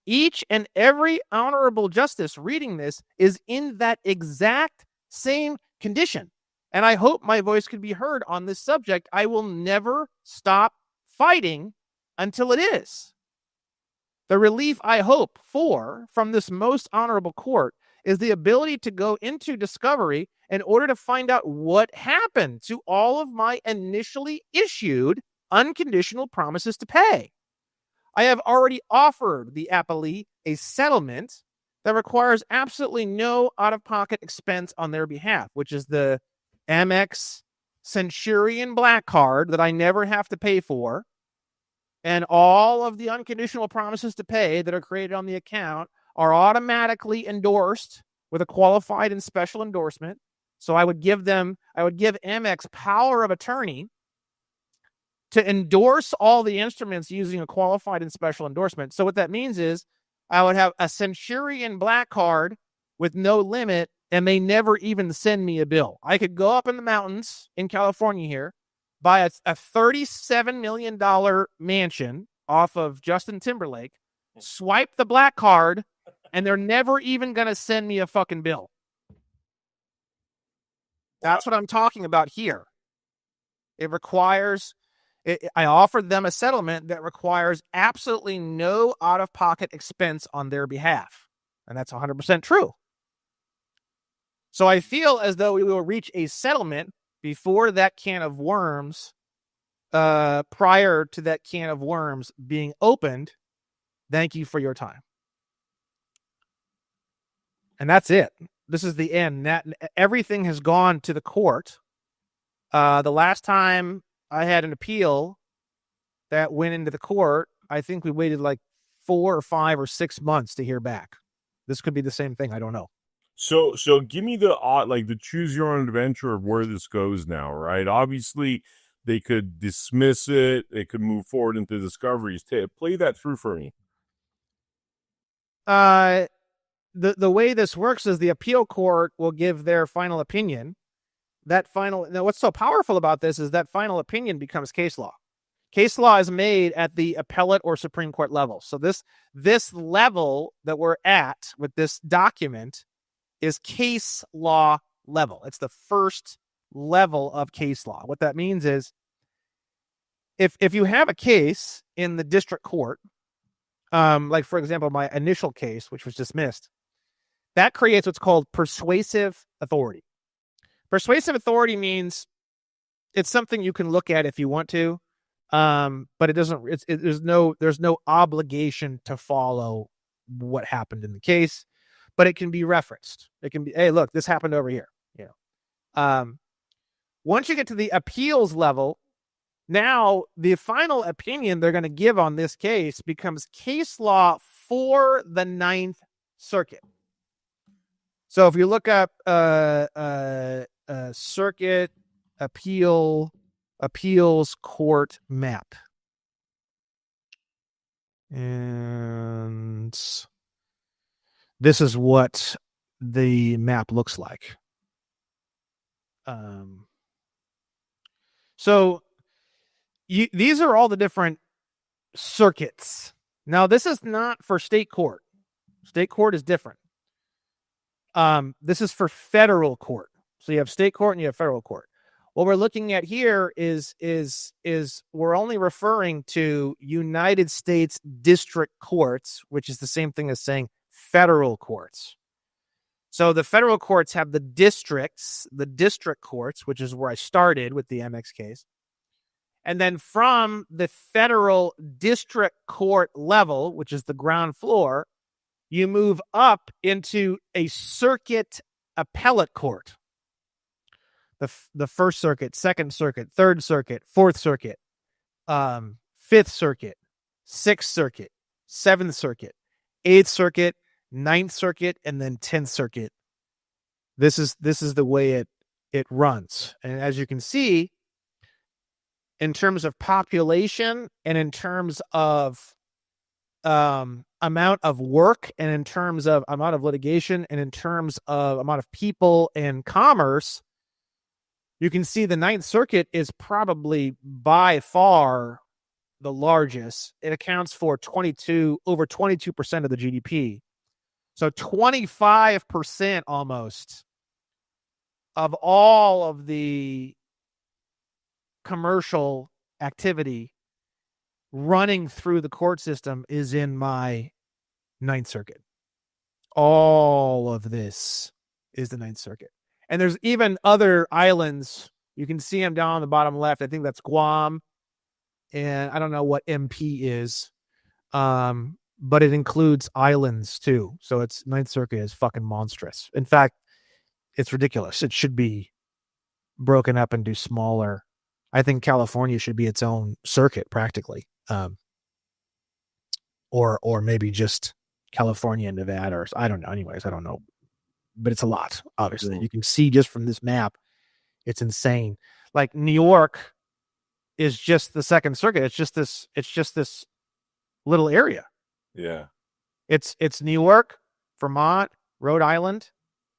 Each and every honorable justice reading this is in that exact same condition. And I hope my voice can be heard on this subject. I will never stop fighting until it is. The relief I hope for from this most honorable court is the ability to go into discovery in order to find out what happened to all of my initially issued unconditional promises to pay. I have already offered the appellee a settlement that requires absolutely no out-of-pocket expense on their behalf, which is the Amex Centurion Black Card that I never have to pay for, and all of the unconditional promises to pay that are created on the account are automatically endorsed with a qualified and special endorsement. So I would give Amex power of attorney to endorse all the instruments using a qualified and special endorsement. So what that means is I would have a Centurion Black Card with no limit, and they never even send me a bill. I could go up in the mountains in California here, buy a $37 million mansion off of Justin Timberlake, swipe the Black Card, and they're never even going to send me a fucking bill. That's what I'm talking about here. It requires... I offered them a settlement that requires absolutely no out-of-pocket expense on their behalf. And that's 100% true. So I feel as though we will reach a settlement before that can of worms, prior to that can of worms being opened. Thank you for your time. And that's it. This is the end. Everything has gone to the court. The last time I had an appeal that went into the court, I think we waited like 4 or 5 or 6 months to hear back. This could be the same thing. I don't know. So give me the choose your own adventure of where this goes now, right? Obviously, they could dismiss it. They could move forward into discoveries. Play that through for me. The way this works is the appeal court will give their final opinion. Now what's so powerful about this is that final opinion becomes case law. Case law is made at the appellate or Supreme Court level. So this level that we're at with this document is case law level. It's the first level of case law. What that means is if you have a case in the district court, like for example, my initial case, which was dismissed, that creates what's called persuasive authority. Persuasive authority means it's something you can look at if you want to. But it doesn't. There's no obligation to follow what happened in the case, but it can be referenced. It can be, hey, look, this happened over here. Once you get to the appeals level, now the final opinion they're going to give on this case becomes case law for the Ninth Circuit. So if you look up circuit appeals court map, and this is what the map looks like. So these are all the different circuits. Now, this is not for state court. State court is different. This is for federal court. So you have state court and you have federal court. What we're looking at here is we're only referring to United States district courts, which is the same thing as saying federal courts. So the federal courts have the district courts, which is where I started with the MX case. And then from the federal district court level, which is the ground floor, you move up into a circuit appellate court. The First Circuit, Second Circuit, Third Circuit, Fourth Circuit, Fifth Circuit, Sixth Circuit, Seventh Circuit, Eighth Circuit, Ninth Circuit, and then 10th Circuit. This is the way it runs. And as you can see, in terms of population and in terms of amount of work and in terms of amount of litigation and in terms of amount of people and commerce, you can see the Ninth Circuit is probably by far the largest. It accounts for over 22% of the GDP. So 25% almost of all of the commercial activity running through the court system is in my Ninth Circuit. All of this is the Ninth Circuit. And there's even other islands. You can see them down on the bottom left. I think that's Guam. And I don't know what MP is. But it includes islands too. So its Ninth Circuit is fucking monstrous. In fact, it's ridiculous. It should be broken up into smaller. I think California should be its own circuit practically. Or maybe just California and Nevada, or I don't know. Anyways, I don't know. But it's a lot, obviously. You can see just from this map, it's insane. Like New York is just the Second Circuit. It's just this little area. Yeah. It's New York, Vermont, Rhode Island,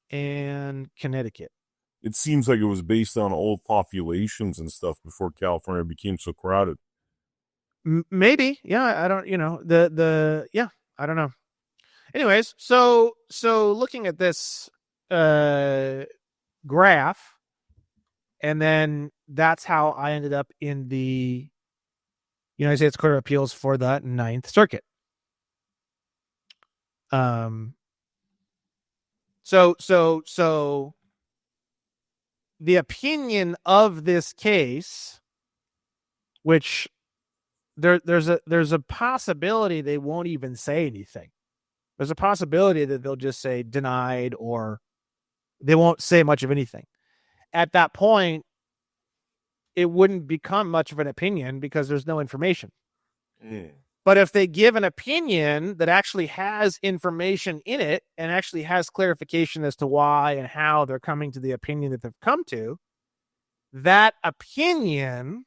and Connecticut. It seems like it was based on old populations and stuff before California became so crowded. Maybe. Yeah, I don't, I don't know. Anyways, so looking at this graph, and then that's how I ended up in the United States Court of Appeals for the Ninth Circuit. So the opinion of this case, which there's a possibility they won't even say anything. There's a possibility that they'll just say denied, or they won't say much of anything. At that point, it wouldn't become much of an opinion because there's no information. But if they give an opinion that actually has information in it and actually has clarification as to why and how they're coming to the opinion that they've come to, that opinion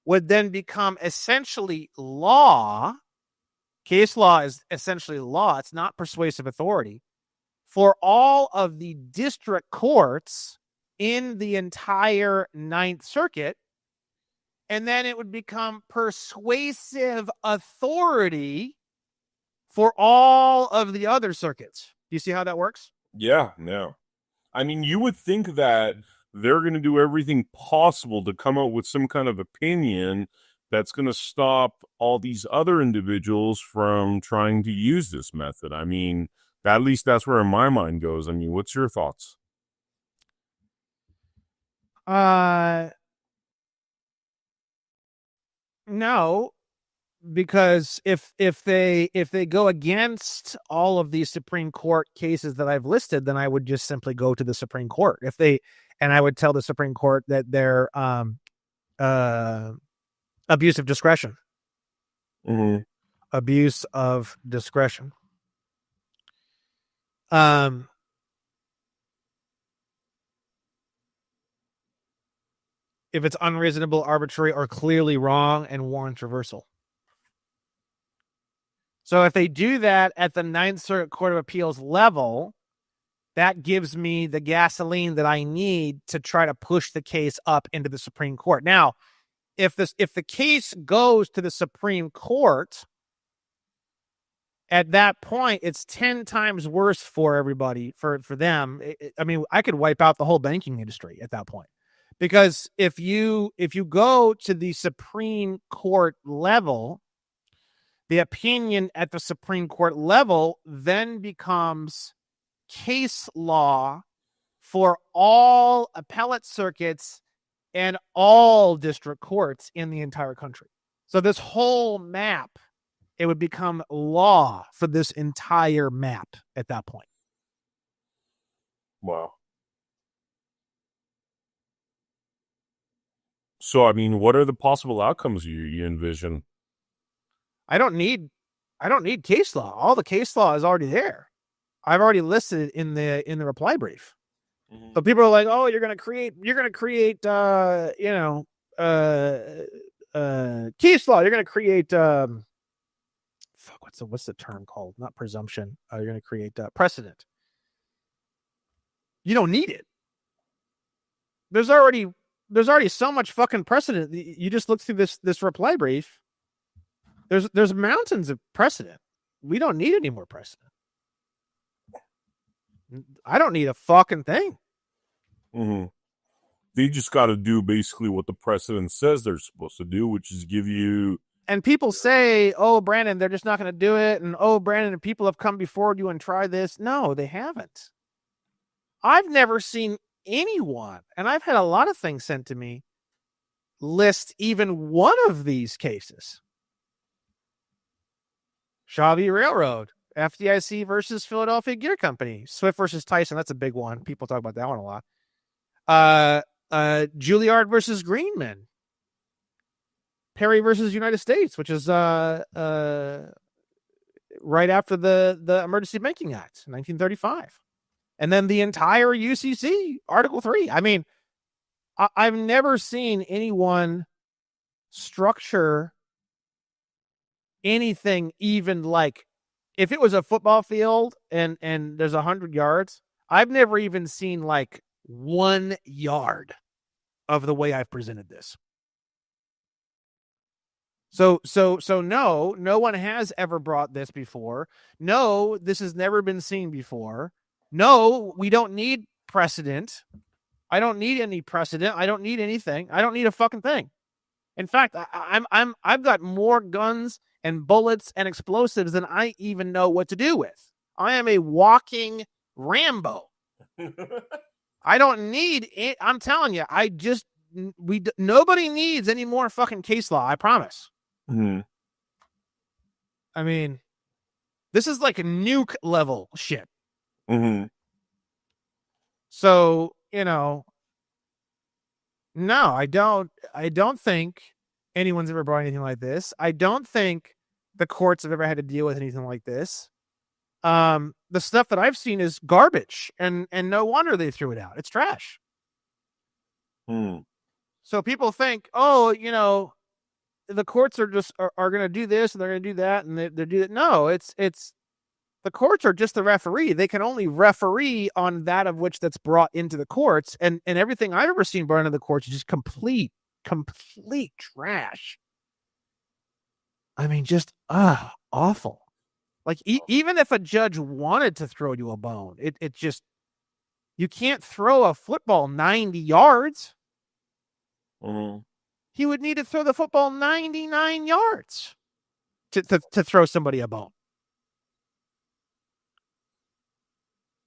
would then become essentially law. Case law is essentially law. It's not persuasive authority for all of the district courts in the entire Ninth Circuit. And then it would become persuasive authority for all of the other circuits. Do you see how that works? Yeah, no. I mean, you would think that they're going to do everything possible to come out with some kind of opinion that's going to stop all these other individuals from trying to use this method. I mean, at least that's where my mind goes. I mean, what's your thoughts? No, because if they go against all of these Supreme Court cases that I've listed, then I would just simply go to the Supreme Court. And I would tell the Supreme Court that they're abuse of discretion. Mm-hmm. Abuse of discretion. If it's unreasonable, arbitrary, or clearly wrong and warrants reversal. So if they do that at the Ninth Circuit Court of Appeals level, that gives me the gasoline that I need to try to push the case up into the Supreme Court. Now, if the case goes to the Supreme Court, at that point, it's 10 times worse for everybody, for them. I mean, I could wipe out the whole banking industry at that point. Because if you go to the Supreme Court level, the opinion at the Supreme Court level then becomes case law for all appellate circuits and all district courts in the entire country. So this whole map, it would become law for this entire map at that point. Wow. So, I mean, what are the possible outcomes you envision? I don't need case law. All the case law is already there. I've already listed it in the reply brief. Mm-hmm. So people are like, "Oh, you're going to create case law. You're going to create what's the term called? Not presumption. You're going to create precedent. You don't need it. There's already so much fucking precedent. You just look through this reply brief. There's mountains of precedent. We don't need any more precedent. I don't need a fucking thing. Mm-hmm. They just got to do basically what the precedent says they're supposed to do, which is give you. And people say, "Oh, Brandon, they're just not going to do it." And "Oh, Brandon, people have come before you and tried this." No, they haven't. I've never seen anyone, and I've had a lot of things sent to me, list even one of these cases. Shaw v. Railroad, FDIC versus Philadelphia Gear Company, Swift versus Tyson. That's a big one. People talk about that one a lot. Juilliard versus Greenman, Perry versus United States, which is right after the Emergency Banking Act, 1935. And then the entire UCC, Article 3. I mean, I've never seen anyone structure anything even like, if it was a football field and there's 100 yards, I've never even seen like 1 yard of the way I've presented this. So no one has ever brought this before. No, this has never been seen before. No, we don't need precedent. I don't need any precedent. I don't need anything. I don't need a fucking thing. In fact, I've got more guns and bullets and explosives than I even know what to do with. I am a walking Rambo. I don't need it. I'm telling you, nobody needs any more fucking case law. I promise. Mm-hmm. I mean, this is like a nuke level shit. Mm-hmm. So, no, I don't think anyone's ever brought anything like this. I don't think the courts have ever had to deal with anything like this. The stuff that I've seen is garbage, and no wonder they threw it out. It's trash. So people think, oh, the courts are just are going to do this and they're going to do that and they're do that. No, it's the courts are just the referee. They can only referee on that of which that's brought into the courts, and everything I've ever seen brought into the courts is just complete trash. I mean, just awful. Like even if a judge wanted to throw you a bone, it just, you can't throw a football 90 yards. Mm-hmm. He would need to throw the football 99 yards to throw somebody a bone.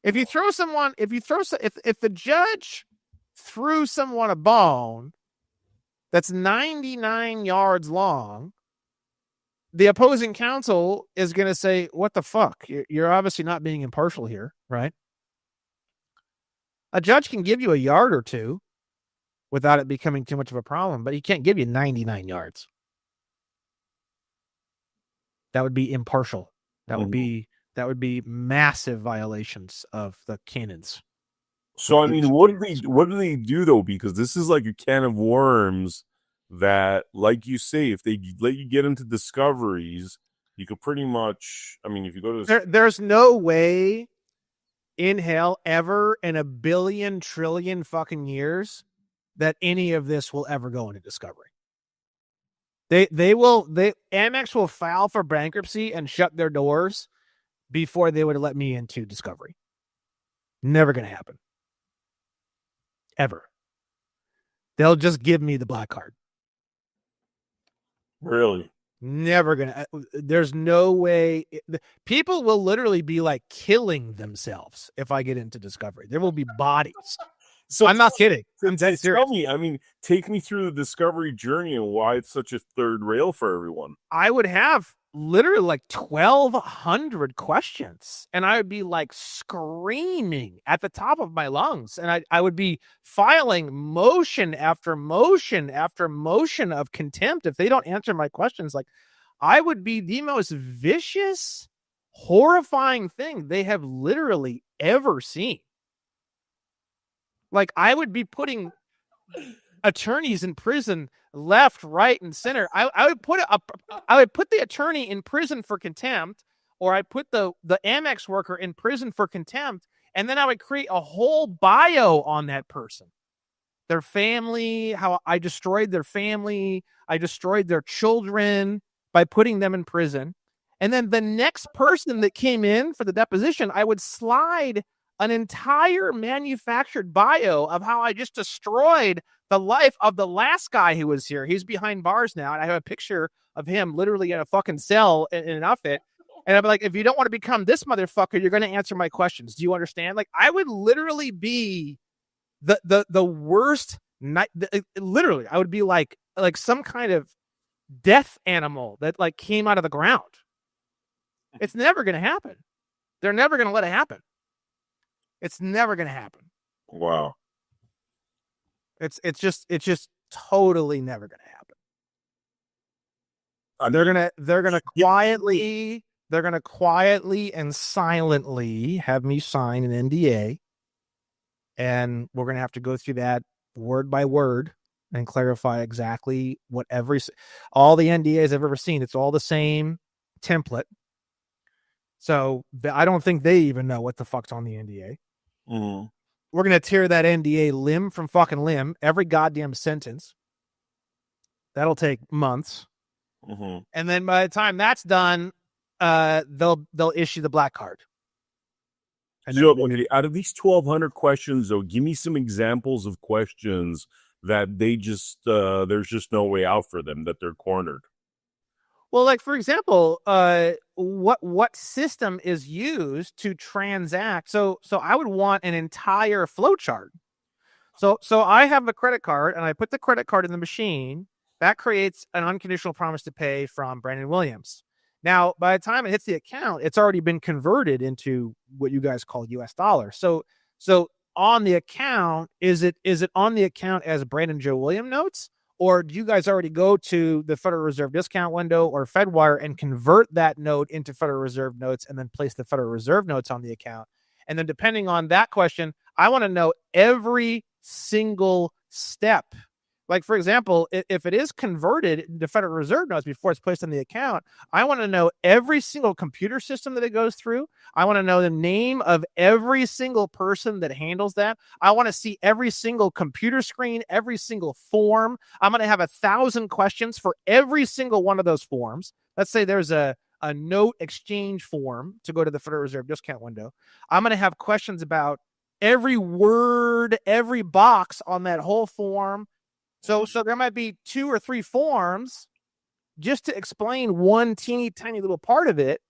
If the judge threw someone a bone, that's 99 yards long, the opposing counsel is going to say, what the fuck? You're obviously not being impartial here, right? A judge can give you a yard or two without it becoming too much of a problem, but he can't give you 99 yards. That would be impartial. That would be massive violations of the canons. So I mean, what do they do though? Because this is like a can of worms that, like you say, if they let you get into discoveries, you could pretty much. I mean, if you go to there's no way in hell ever in a billion trillion fucking years that any of this will ever go into discovery. Amex will file for bankruptcy and shut their doors before they would let me into discovery. Never going to happen. Ever. They'll just give me the black card. Really? Never gonna. There's no way. People will literally be like killing themselves if I get into discovery. There will be bodies. So I'm not kidding. I'm dead serious. Tell me, I mean, take me through the discovery journey and why it's such a third rail for everyone. I would have literally like 1,200 questions, and I would be like screaming at the top of my lungs, and I would be filing motion after motion after motion of contempt if they don't answer my questions. Like, I would be the most vicious, horrifying thing they have literally ever seen. Like, I would be putting attorneys in prison left, right, and center. I would put the attorney in prison for contempt, or I put the Amex worker in prison for contempt, and then I would create a whole bio on that person. Their family, how I destroyed their family, I destroyed their children by putting them in prison. And then the next person that came in for the deposition, I would slide an entire manufactured bio of how I just destroyed the life of the last guy who was here. He's behind bars now, and I have a picture of him literally in a fucking cell in an outfit. And I'm like, if you don't want to become this motherfucker, you're going to answer my questions. Do you understand? Like, I would literally be the worst night. Literally, I would be like some kind of death animal that like came out of the ground. It's never going to happen. They're never going to let it happen. It's never going to happen. Wow. It's just totally never going to happen. They're gonna quietly and silently have me sign an NDA, and we're gonna have to go through that word by word and clarify exactly what all the NDAs I've ever seen. It's all the same template. So I don't think they even know what the fuck's on the NDA. Mm-hmm. We're going to tear that NDA limb from fucking limb, every goddamn sentence. That'll take months. Mm-hmm. And then by the time that's done, they'll issue the black card. And so, out of these 1,200 questions, though, give me some examples of questions that they just, there's just no way out for them, that they're cornered. Well, like, for example, what system is used to transact? So I would want an entire flow chart. So I have a credit card, and I put the credit card in the machine. That creates an unconditional promise to pay from Brandon Williams. Now, by the time it hits the account, it's already been converted into what you guys call US dollars. So on the account, is it on the account as Brandon Joe Williams notes? Or do you guys already go to the Federal Reserve discount window or FedWire and convert that note into Federal Reserve notes and then place the Federal Reserve notes on the account? And then depending on that question, I want to know every single step. Like, for example, if it is converted into Federal Reserve notes before it's placed on the account, I want to know every single computer system that it goes through. I want to know the name of every single person that handles that. I want to see every single computer screen, every single form. I'm going to have 1,000 questions for every single one of those forms. Let's say there's a note exchange form to go to the Federal Reserve discount window. I'm going to have questions about every word, every box on that whole form. So there might be 2 or 3 forms just to explain one teeny tiny little part of it.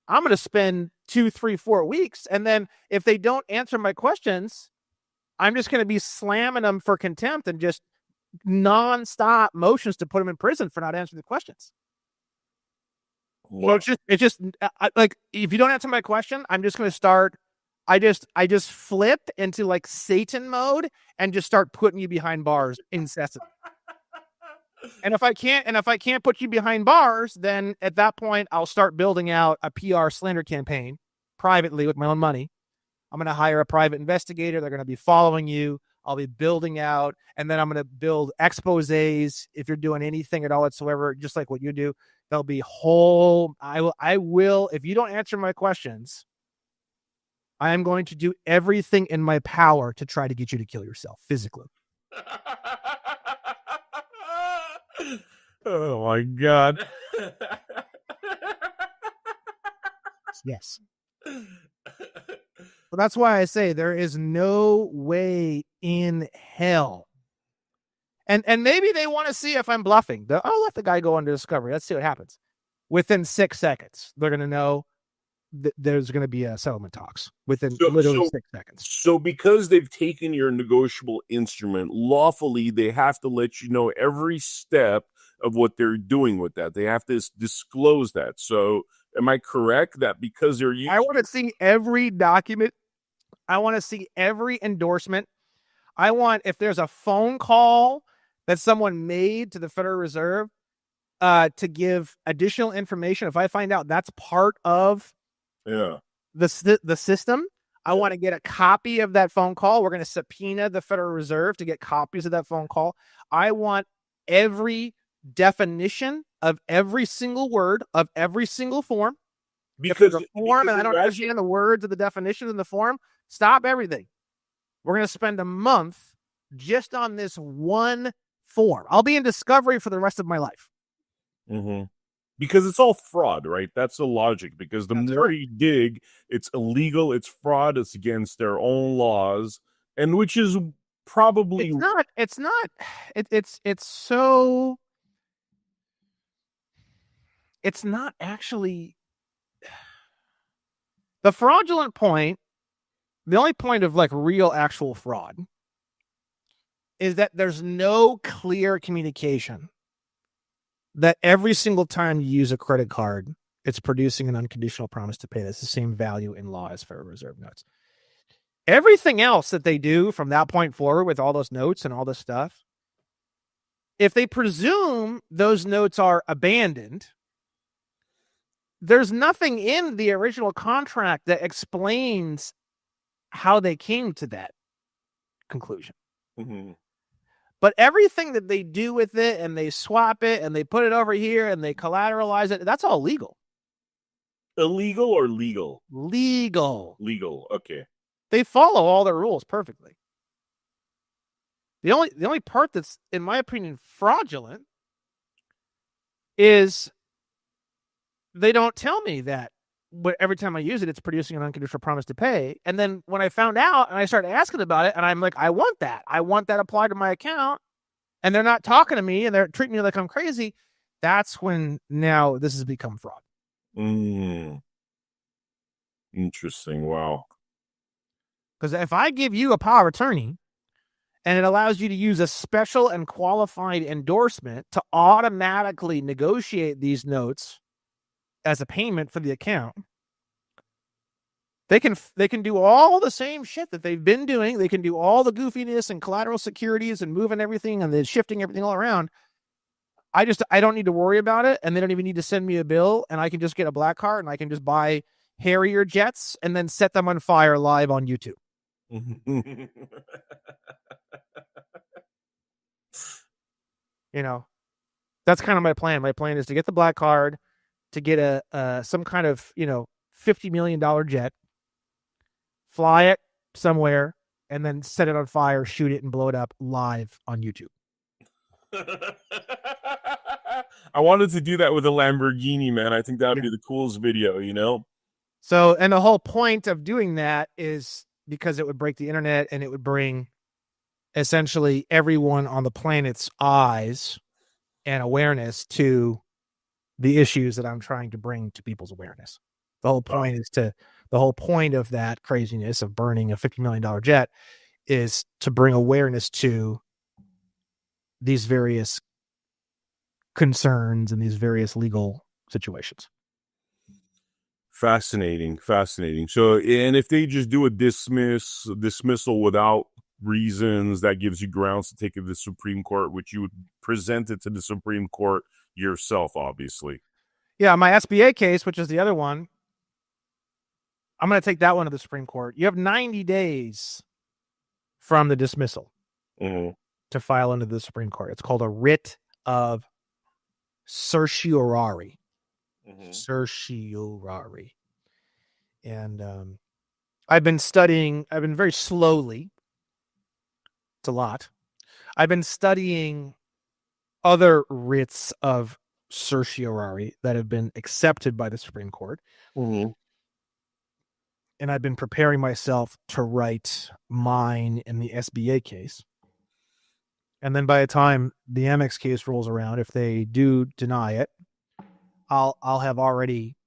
I'm going to spend 2, 3, 4 weeks. And then if they don't answer my questions, I'm just going to be slamming them for contempt and just nonstop motions to put him in prison for not answering the questions. Well, it's just like, if you don't answer my question, I'm just going to start. I just flip into like Satan mode and just start putting you behind bars incessantly. And if I can't put you behind bars, then at that point I'll start building out a PR slander campaign privately with my own money. I'm going to hire a private investigator. They're going to be following you. I'll be building out, and then I'm going to build exposés if you're doing anything at all whatsoever, just like what you do. There'll be I will, if you don't answer my questions, I am going to do everything in my power to try to get you to kill yourself physically. Oh my God. Yes. So that's why I say there is no way in hell. And maybe they want to see if I'm bluffing. I'll let the guy go under discovery. Let's see what happens. Within 6 seconds, they're going to know there's going to be a settlement talks within literally 6 seconds. So because they've taken your negotiable instrument lawfully, they have to let you know every step of what they're doing with that. They have to disclose that. So am I correct that because they're using... I want to see every document. I want to see every endorsement. I want, if there's a phone call that someone made to the Federal Reserve to give additional information, if I find out that's part of the system, I want to get a copy of that phone call. We're going to subpoena the Federal Reserve to get copies of that phone call. I want every definition of every single word of every single form. Because a form and I don't understand the words of the definitions in the form, stop everything. We're going to spend a month just on this one form. I'll be in discovery for the rest of my life. Mm-hmm. Because it's all fraud, right? That's the logic. Because the more you dig, it's illegal, it's fraud, it's against their own laws, and which is probably it's not actually the fraudulent point. The only point of like real actual fraud is that there's no clear communication that every single time you use a credit card, it's producing an unconditional promise to pay. That's the same value in law as Federal Reserve notes. Everything else that they do from that point forward with all those notes and all this stuff, if they presume those notes are abandoned, there's nothing in the original contract that explains how they came to that conclusion. Mm-hmm. But everything that they do with it, and they swap it, and they put it over here, and they collateralize it, that's all legal. Illegal or legal? Legal. Legal, okay. They follow all the rules perfectly. The only part that's, in my opinion, fraudulent is they don't tell me that every time I use it, it's producing an unconditional promise to pay. And then when I found out and I started asking about it, and I'm like, I want that. I want that applied to my account. And they're not talking to me and they're treating me like I'm crazy. That's when now this has become fraud. Interesting. Wow. Because if I give you a power of attorney and it allows you to use a special and qualified endorsement to automatically negotiate these notes as a payment for the account, they can do all the same shit that they've been doing. They can do all the goofiness and collateral securities and moving everything and then shifting everything all around. I don't need to worry about it, and they don't even need to send me a bill, and I can just get a black card and I can just buy Harrier jets and then set them on fire live on YouTube. That's kind of my plan. My plan is to get the black card, to get some kind of, $50 million jet, fly it somewhere, and then set it on fire, shoot it, and blow it up live on YouTube. I wanted to do that with a Lamborghini, man. I think that would be the coolest video, So, and the whole point of doing that is because it would break the internet and it would bring essentially everyone on the planet's eyes and awareness to the issues that I'm trying to bring to people's awareness. The whole point of that craziness of burning a $50 million jet is to bring awareness to these various concerns and these various legal situations. Fascinating. So, and if they just do a dismissal without reasons, that gives you grounds to take it to the Supreme Court, which you would present it to the Supreme Court yourself, obviously. Yeah, my SBA case, which is the other one, I'm going to take that one to the Supreme Court. You have 90 days from the dismissal to file into the Supreme Court. It's called a writ of certiorari. Certiorari. And I've been very slowly. It's a lot. I've been studying other writs of certiorari that have been accepted by the Supreme Court. And I've been preparing myself to write mine in the SBA case. And then by the time the Amex case rolls around, if they do deny it, I'll have already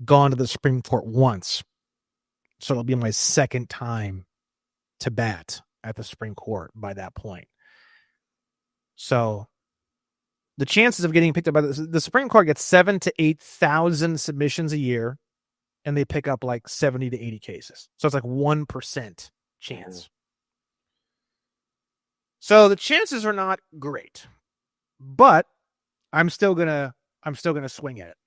gone to the Supreme Court once. So it'll be my second time to bat at the Supreme Court by that point. So the chances of getting picked up by the Supreme Court gets 7,000 to 8,000 submissions a year, and they pick up like 70 to 80 cases. So it's like 1% chance. So the chances are not great, but I'm still gonna swing at it.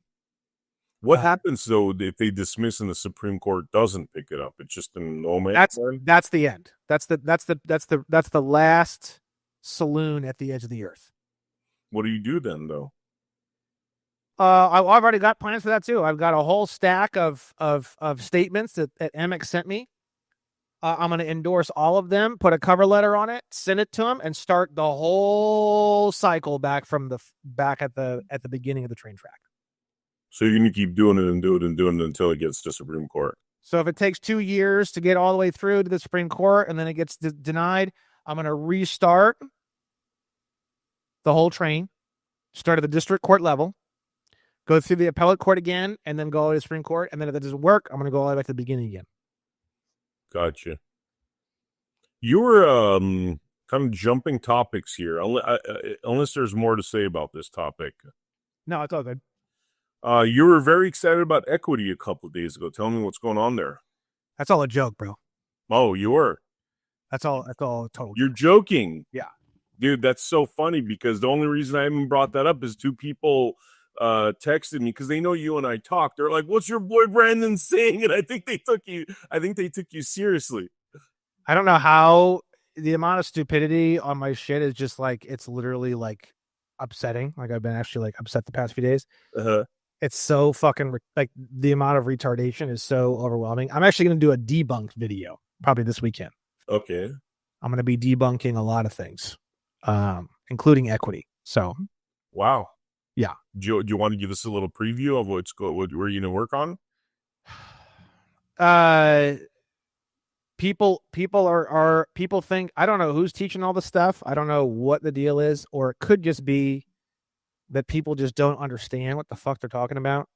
What happens though if they dismiss and the Supreme Court doesn't pick it up? It's just an annulment. That's the end. That's the last saloon at the edge of the earth. What do you do then, though? I've already got plans for that too. I've got a whole stack of statements that Amex sent me. I'm going to endorse all of them, put a cover letter on it, send it to them, and start the whole cycle back at the beginning of the train track. So you're going to keep doing it and doing it until it gets to Supreme Court. So if it takes 2 years to get all the way through to the Supreme Court and then it gets denied, I'm going to restart the whole train, start at the district court level, go through the appellate court again, and then go to the Supreme Court. And then if that doesn't work, I'm going to go all the way back to the beginning again. Gotcha. You were kind of jumping topics here, unless there's more to say about this topic. No, it's all good. You were very excited about equity a couple of days ago. Tell me what's going on there. That's all a joke, bro. Oh, you were? That's all total. You're joking. Yeah. Dude, that's so funny because the only reason I even brought that up is 2 people texted me because they know you and I talk. They're like, "What's your boy Brandon saying?" And I think they took you seriously. I don't know how the amount of stupidity on my shit is just like, it's literally like upsetting. Like I've been actually like upset the past few days. It's so fucking like the amount of retardation is so overwhelming. I'm actually going to do a debunked video probably this weekend. Okay. I'm going to be debunking a lot of things, including equity. So, wow. Yeah. Do you want to give us a little preview of what you're going to work on? People think, I don't know who's teaching all the stuff. I don't know what the deal is, or it could just be that people just don't understand what the fuck they're talking about.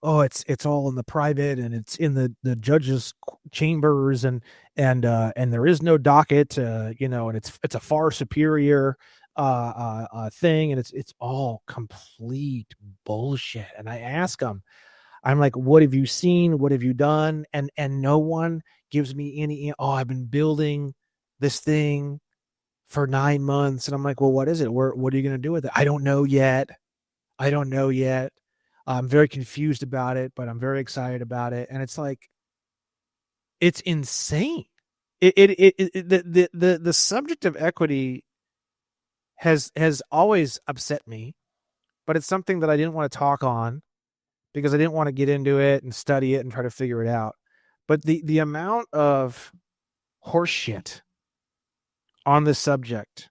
It's all in the private and it's in the judge's chambers and there is no docket, and it's a far superior thing, and it's all complete bullshit. And I ask them, I'm like, what have you seen? What have you done? And no one gives me any, I've been building this thing for 9 months. And I'm like, well, what is it? What are you going to do with it? I don't know yet. I'm very confused about it, but I'm very excited about it. And it's like, it's insane. The subject of equity has always upset me, but it's something that I didn't want to talk on because I didn't want to get into it and study it and try to figure it out. But the amount of horseshit on this subject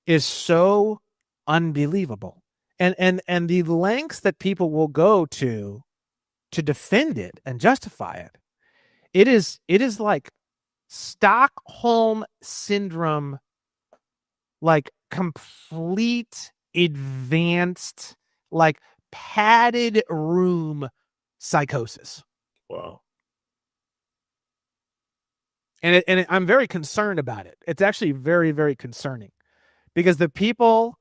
is so unbelievable. And the lengths that people will go to defend it and justify it. It is like Stockholm syndrome, like complete advanced, like padded room psychosis. Wow. And I'm very concerned about it. It's actually very, very concerning because the people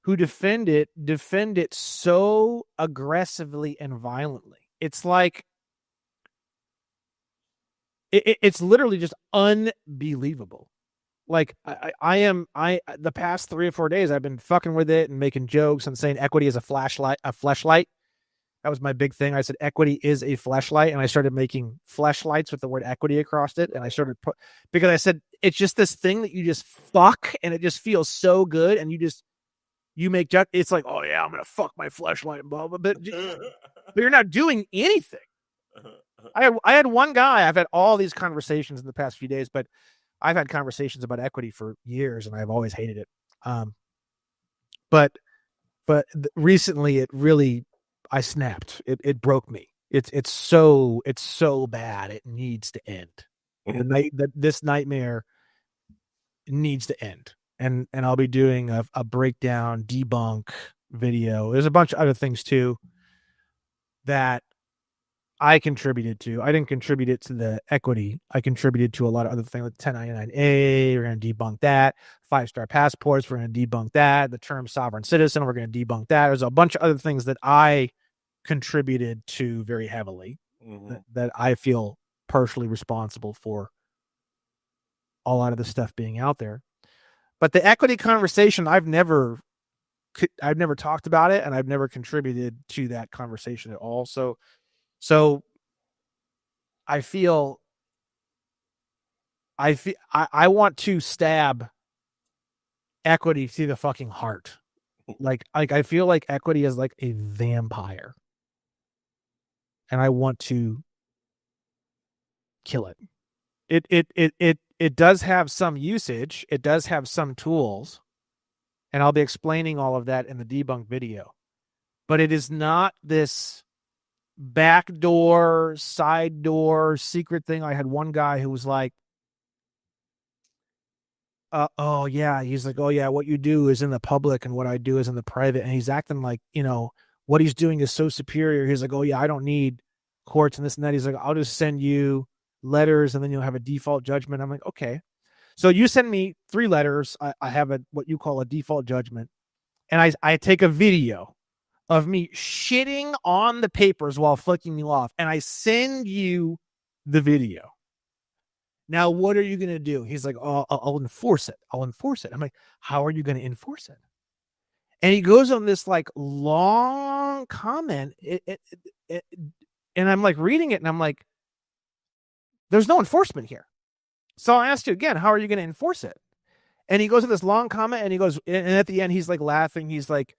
who defend it so aggressively and violently. It's like it's literally just unbelievable. Like the past 3 or 4 days I've been fucking with it and making jokes and saying equity is a fleshlight. That was my big thing. I said equity is a fleshlight, and I started making fleshlights with the word equity across it. And I started because I said it's just this thing that you just fuck, and it just feels so good, and you make it's like, oh yeah, I'm gonna fuck my fleshlight, blah blah, but you're not doing anything. I had one guy. I've had all these conversations in the past few days, but I've had conversations about equity for years, and I've always hated it. But recently, it really. I snapped. It broke me. It's so bad. It needs to end. This nightmare needs to end. And I'll be doing a breakdown, debunk video. There's a bunch of other things too that I contributed to. I didn't contribute it to the equity. I contributed to a lot of other things like 1099A. We're going to debunk that. 5-star passports. We're going to debunk that. The term sovereign citizen. We're going to debunk that. There's a bunch of other things that I contributed to very heavily that I feel partially responsible for a lot of the stuff being out there. But the equity conversation, I've never talked about it, and I've never contributed to that conversation at all. So I feel I want to stab equity through the fucking heart. Like I feel like equity is like a vampire, and I want to kill it. It does have some usage. It does have some tools, and I'll be explaining all of that in the debunk video. But it is not this backdoor, side door, secret thing. I had one guy who was like, oh yeah, he's like, oh yeah, what you do is in the public and what I do is in the private. And he's acting like, what he's doing is so superior. He's like, oh yeah, I don't need courts and this and that. He's like, I'll just send you letters and then you'll have a default judgment. I'm like, okay. So you send me 3 letters. I have what you call a default judgment. And I take a video of me shitting on the papers while flicking you off. And I send you the video. Now, what are you going to do? He's like, oh, I'll enforce it. I'll enforce it. I'm like, how are you going to enforce it? And he goes on this like long comment. And I'm like reading it and I'm like, there's no enforcement here. So I asked you again, how are you going to enforce it? And he goes in this long comment and he goes, and at the end, he's like laughing. He's like,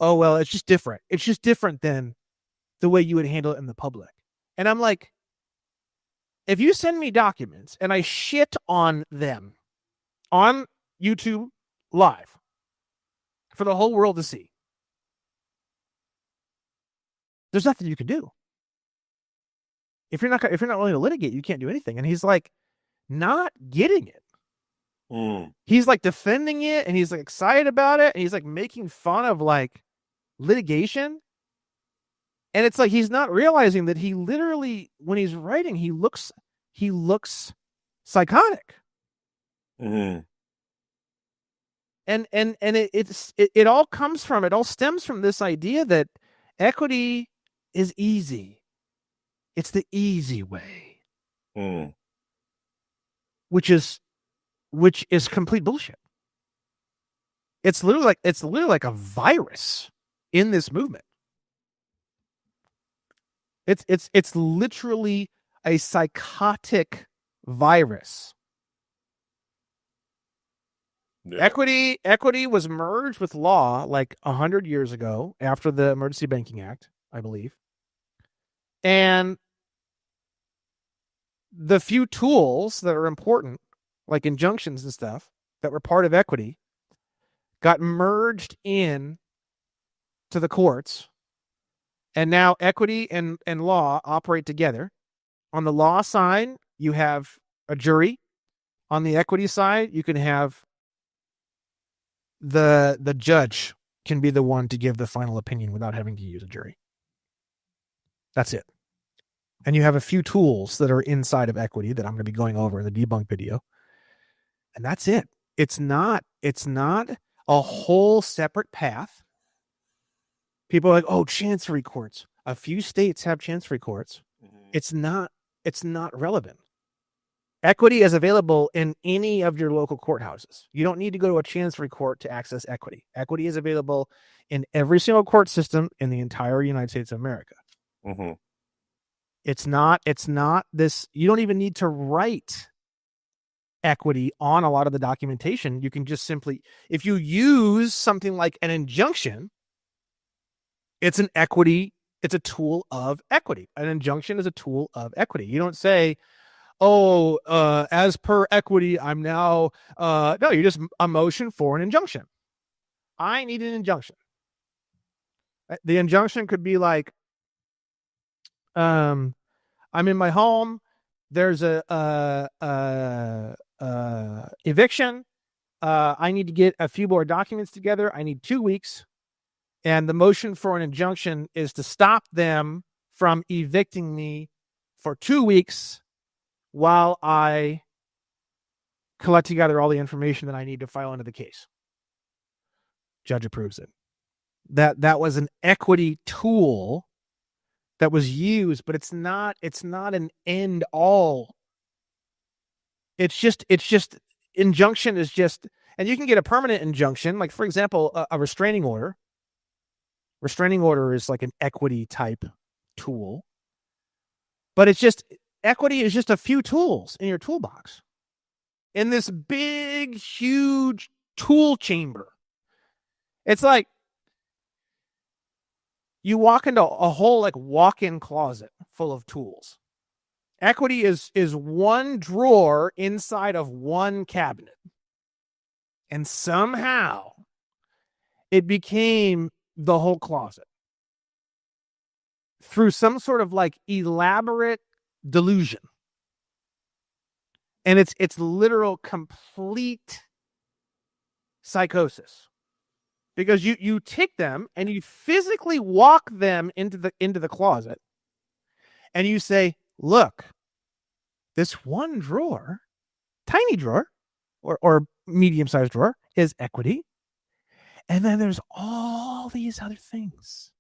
oh, well, it's just different. It's just different than the way you would handle it in the public. And I'm like, if you send me documents and I shit on them on YouTube live for the whole world to see, there's nothing you can do. If you're not willing to litigate, you can't do anything. And he's like, not getting it. He's like defending it and he's like excited about it. And he's like making fun of like litigation. And it's like, he's not realizing that he literally, when he's writing, he looks psychotic. And it all stems from this idea that equity is easy. It's the easy way. Which is complete bullshit. It's literally like a virus in this movement. It's literally a psychotic virus. Yeah. Equity was merged with law like 100 years ago after the Emergency Banking Act, I believe. And the few tools that are important, like injunctions and stuff, that were part of equity, got merged in to the courts. And now equity and law operate together. On the law side, you have a jury. On the equity side, you can have the judge can be the one to give the final opinion without having to use a jury. That's it. And you have a few tools that are inside of equity that I'm going to be going over in the debunk video. And that's it. It's not a whole separate path. People are like, oh, chancery courts. A few states have chancery courts. It's not relevant. Equity is available in any of your local courthouses. You don't need to go to a chancery court to access equity. Equity is available in every single court system in the entire United States of America. Mm-hmm. It's not this. You don't even need to write equity on a lot of the documentation. You can just simply, if you use something like an injunction, it's an equity. It's a tool of equity. An injunction is a tool of equity. You don't say, oh, as per equity, I'm now, no, you're just a motion for an injunction. I need an injunction. The injunction could be like, I'm in my home. There's a eviction. I need to get a few more documents together. I need 2 weeks. And the motion for an injunction is to stop them from evicting me for 2 weeks while I collect together all the information that I need to file into the case. Judge approves it. That was an equity tool that was used, but it's not an end all. It's just injunction is just, and you can get a permanent injunction, like for example, a restraining order. Restraining order is like an equity type tool, but it's just, equity is just a few tools in your toolbox in this big, huge tool chamber. It's like you walk into a whole like walk-in closet full of tools. Equity is one drawer inside of one cabinet. And somehow it became the whole closet through some sort of like elaborate delusion. And it's literal complete psychosis. Because you take them and you physically walk them into the closet and you say, look, this one drawer, tiny drawer or medium-sized drawer is equity. And then there's all these other things.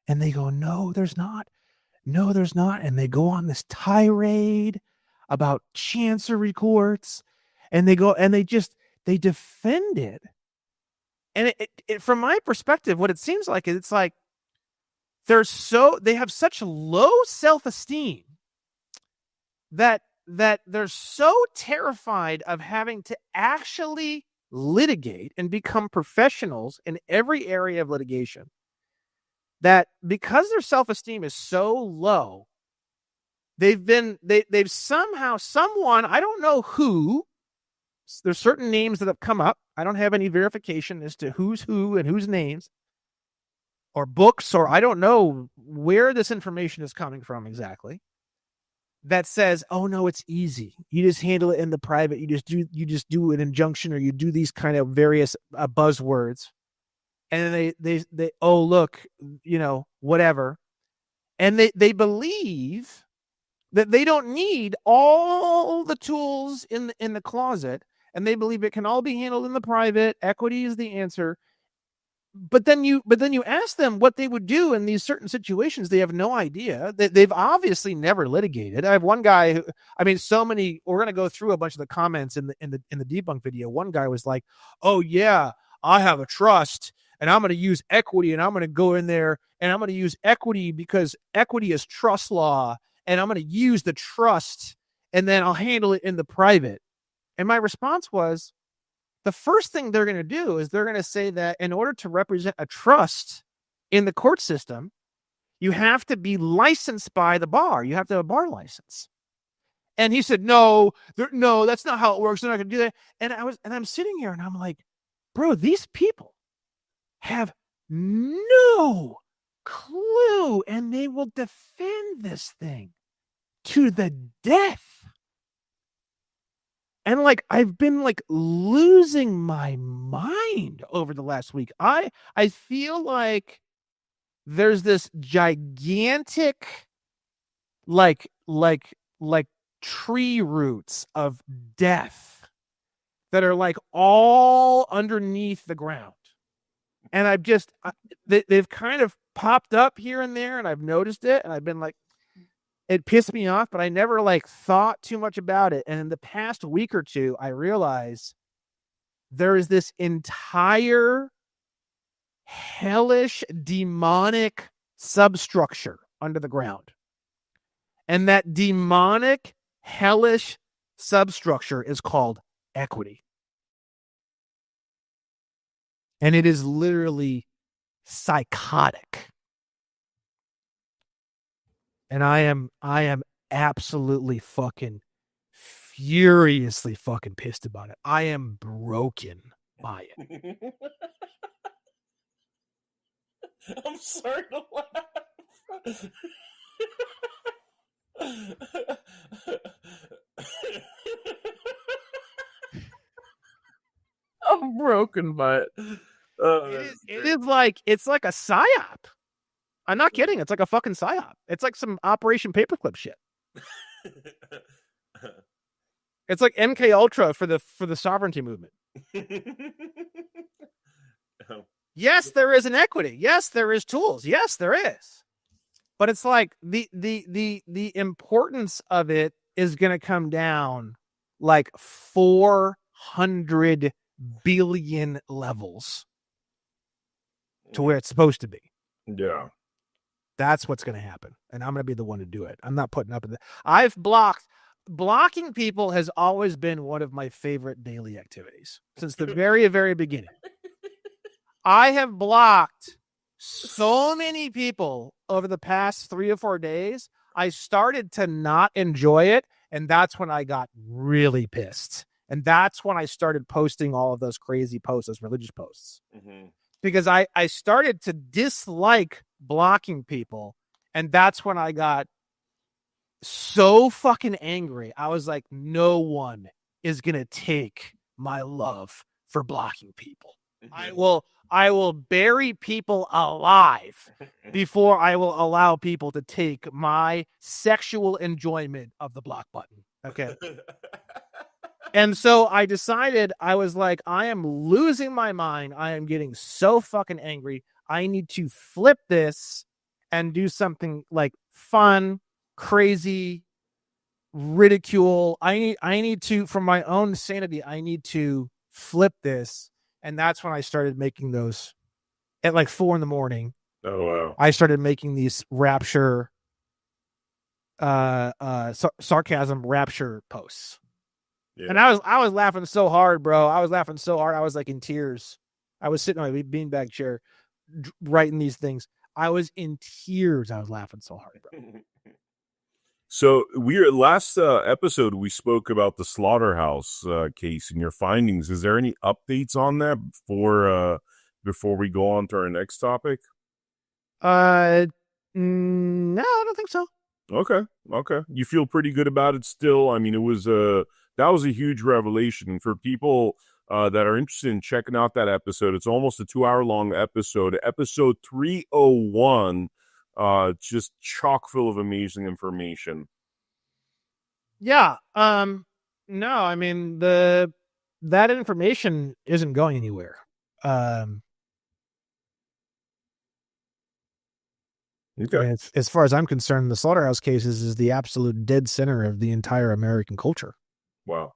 And they go, no, there's not. No, there's not. And they go on this tirade about chancery courts. And they go and they defend it. And it from my perspective, what it seems like is it's like they have such low self-esteem that they're so terrified of having to actually litigate and become professionals in every area of litigation that because their self-esteem is so low, they've somehow, someone, I don't know who, there's certain names that have come up. I don't have any verification as to who's who and whose names or books, or I don't know where this information is coming from exactly, that says, oh no, it's easy. You just handle it in the private. You just do an injunction, or you do these kind of various buzzwords. And then they oh, look, whatever. And they believe that they don't need all the tools in the closet, and they believe it can all be handled in the private. Equity is the answer. But then you ask them what they would do in these certain situations. They have no idea. They've obviously never litigated. I have one guy who, so many. We're going to go through a bunch of the comments in the debunk video. One guy was like, "Oh yeah, I have a trust, and I'm going to use equity, and I'm going to go in there, and I'm going to use equity because equity is trust law, and I'm going to use the trust, and then I'll handle it in the private." And my response was, the first thing they're going to do is they're going to say that in order to represent a trust in the court system, you have to be licensed by the bar. You have to have a bar license. And he said, no, that's not how it works. They're not going to do that. And I'm sitting here and I'm like, bro, these people have no clue, and they will defend this thing to the death. And I've been losing my mind over the last week. I feel like there's this gigantic, like tree roots of death that are like all underneath the ground. And they've kind of popped up here and there, and I've noticed it, and I've been like, it pissed me off, but I never like thought too much about it. And in the past week or two, I realized there is this entire hellish, demonic substructure under the ground. And that demonic, hellish substructure is called equity. And it is literally psychotic. And I am absolutely fucking furiously fucking pissed about it. I am broken by it. I'm sorry to laugh. I'm broken by it. It's like a psyop. I'm not kidding. It's like a fucking psyop. It's like some Operation Paperclip shit. It's like MK Ultra for the sovereignty movement. Yes, there is an equity. Yes, there is tools. Yes, there is. But it's like the importance of it is going to come down like 400 billion levels to where it's supposed to be. Yeah. That's what's going to happen. And I'm going to be the one to do it. I'm not putting up with it. Blocking people has always been one of my favorite daily activities since the very, very beginning. I have blocked so many people over the past 3 or 4 days. I started to not enjoy it. And that's when I got really pissed. And that's when I started posting all of those crazy posts, those religious posts. Mm-hmm. Because I started to dislike blocking people. And that's when I got so fucking angry. I was like, no one is going to take my love for blocking people. Mm-hmm. I will bury people alive before I will allow people to take my sexual enjoyment of the block button. Okay. And so I decided, I was like, I am losing my mind. I am getting so fucking angry. I need to flip this and do something like fun, crazy, ridicule. I need to, for my own sanity, I need to flip this. And that's when I started making those at like 4 a.m. Oh, wow. I started making these rapture, sarcasm rapture posts. Yeah. And I was laughing so hard, bro. I was laughing so hard. I was like in tears. I was sitting on my beanbag chair writing these things. I was in tears. I was laughing so hard, bro. So last episode, we spoke about the slaughterhouse case and your findings. Is there any updates on that before we go on to our next topic? No, I don't think so. Okay. You feel pretty good about it still? I mean, that was a huge revelation. And for people that are interested in checking out that episode, it's almost a 2-hour-long episode. Episode 301, just chock full of amazing information. Yeah. No, I mean, that information isn't going anywhere. Okay. As far as I'm concerned, the slaughterhouse cases is the absolute dead center of the entire American culture. Wow.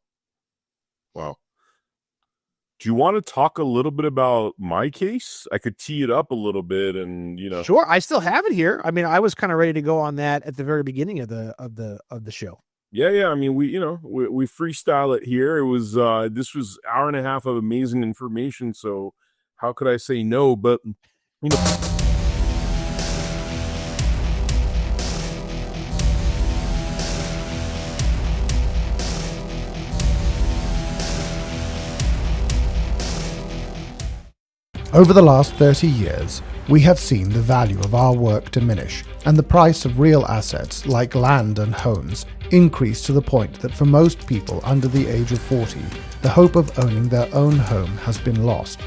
Do you want to talk a little bit about my case? I could tee it up a little bit, and Sure, I still have it here. I mean, I was kind of ready to go on that at the very beginning of the show. Yeah. I mean, we freestyle it here. It was this was 1.5 hours of amazing information. So how could I say no? But Over the last 30 years, we have seen the value of our work diminish and the price of real assets like land and homes increase to the point that for most people under the age of 40, the hope of owning their own home has been lost.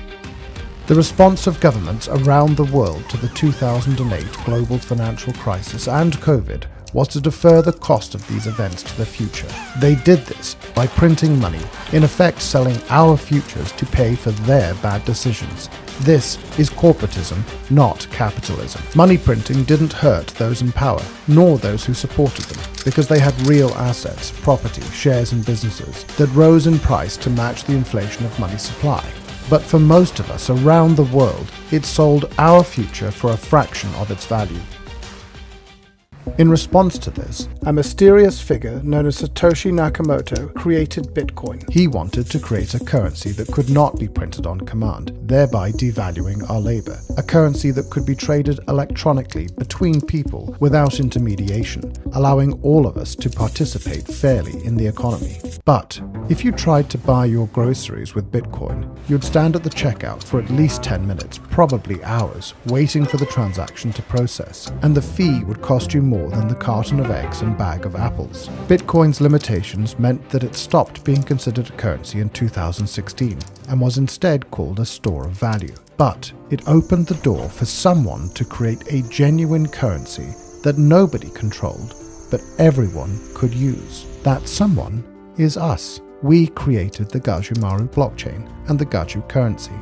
The response of governments around the world to the 2008 global financial crisis and COVID was to defer the cost of these events to the future. They did this by printing money, in effect selling our futures to pay for their bad decisions. This is corporatism, not capitalism. Money printing didn't hurt those in power, nor those who supported them, because they had real assets, property, shares in businesses that rose in price to match the inflation of money supply. But for most of us around the world, it sold our future for a fraction of its value. In response to this, a mysterious figure known as Satoshi Nakamoto created Bitcoin. He wanted to create a currency that could not be printed on command, thereby devaluing our labor. A currency that could be traded electronically between people without intermediation, allowing all of us to participate fairly in the economy. But if you tried to buy your groceries with Bitcoin, you'd stand at the checkout for at least 10 minutes, probably hours, waiting for the transaction to process, and the fee would cost you more than the carton of eggs and bag of apples. Bitcoin's limitations meant that it stopped being considered a currency in 2016 and was instead called a store of value. But it opened the door for someone to create a genuine currency that nobody controlled, but everyone could use. That someone is us. We created the Gajumaru blockchain and the Gaju currency.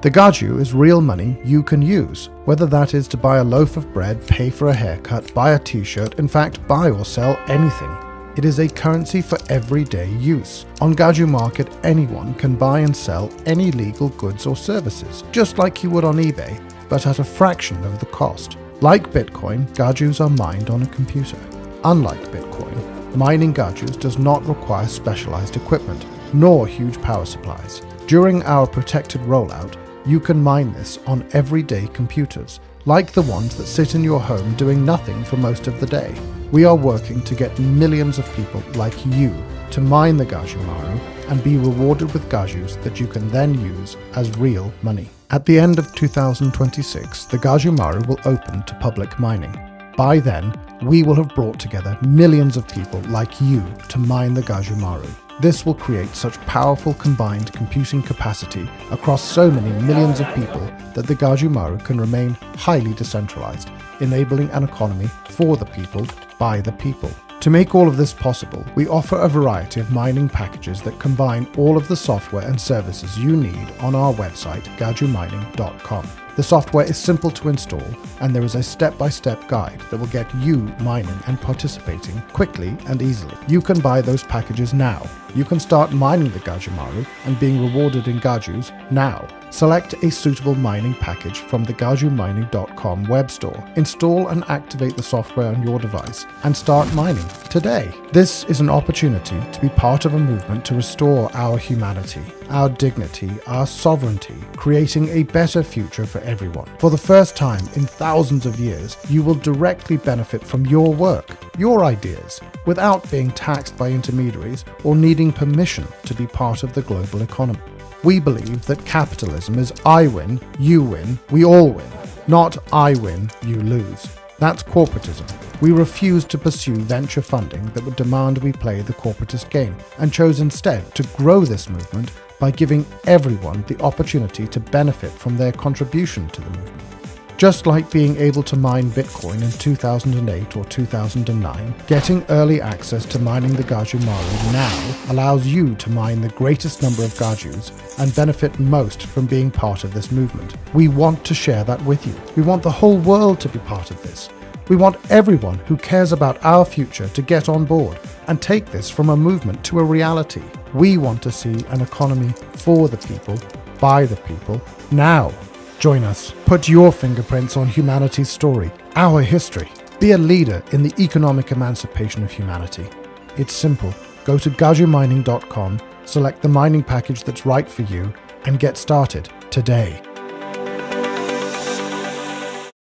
The Gaju is real money you can use, whether that is to buy a loaf of bread, pay for a haircut, buy a t-shirt, in fact buy or sell anything. It is a currency for everyday use. On Gaju Market, anyone can buy and sell any legal goods or services, just like you would on eBay, but at a fraction of the cost. Like Bitcoin, Gajus are mined on a computer. Unlike Bitcoin, mining Gajus does not require specialized equipment, nor huge power supplies. During our protected rollout, you can mine this on everyday computers, like the ones that sit in your home doing nothing for most of the day. We are working to get millions of people like you to mine the Gajumaru and be rewarded with Gajus that you can then use as real money. At the end of 2026, the Gajumaru will open to public mining. By then, we will have brought together millions of people like you to mine the Gajumaru. This will create such powerful combined computing capacity across so many millions of people that the Gajumaru can remain highly decentralized, enabling an economy for the people, by the people. To make all of this possible, we offer a variety of mining packages that combine all of the software and services you need on our website, gajumining.com. The software is simple to install, and there is a step-by-step guide that will get you mining and participating quickly and easily. You can buy those packages now. You can start mining the Gajumaru and being rewarded in Gajus now. Select a suitable mining package from the gajumining.com web store. Install and activate the software on your device and start mining today. This is an opportunity to be part of a movement to restore our humanity, our dignity, our sovereignty, creating a better future for everyone. For the first time in thousands of years, you will directly benefit from your work, your ideas, without being taxed by intermediaries or needing permission to be part of the global economy. We believe that capitalism is I win, you win, we all win, not I win, you lose. That's corporatism. We refuse to pursue venture funding that would demand we play the corporatist game, and chose instead to grow this movement by giving everyone the opportunity to benefit from their contribution to the movement. Just like being able to mine Bitcoin in 2008 or 2009, getting early access to mining the Gajumaru now allows you to mine the greatest number of Gajus and benefit most from being part of this movement. We want to share that with you. We want the whole world to be part of this. We want everyone who cares about our future to get on board and take this from a movement to a reality. We want to see an economy for the people, by the people, now. Join us. Put your fingerprints on humanity's story, our history. Be a leader in the economic emancipation of humanity. It's simple. Go to gajumining.com, select the mining package that's right for you, and get started today.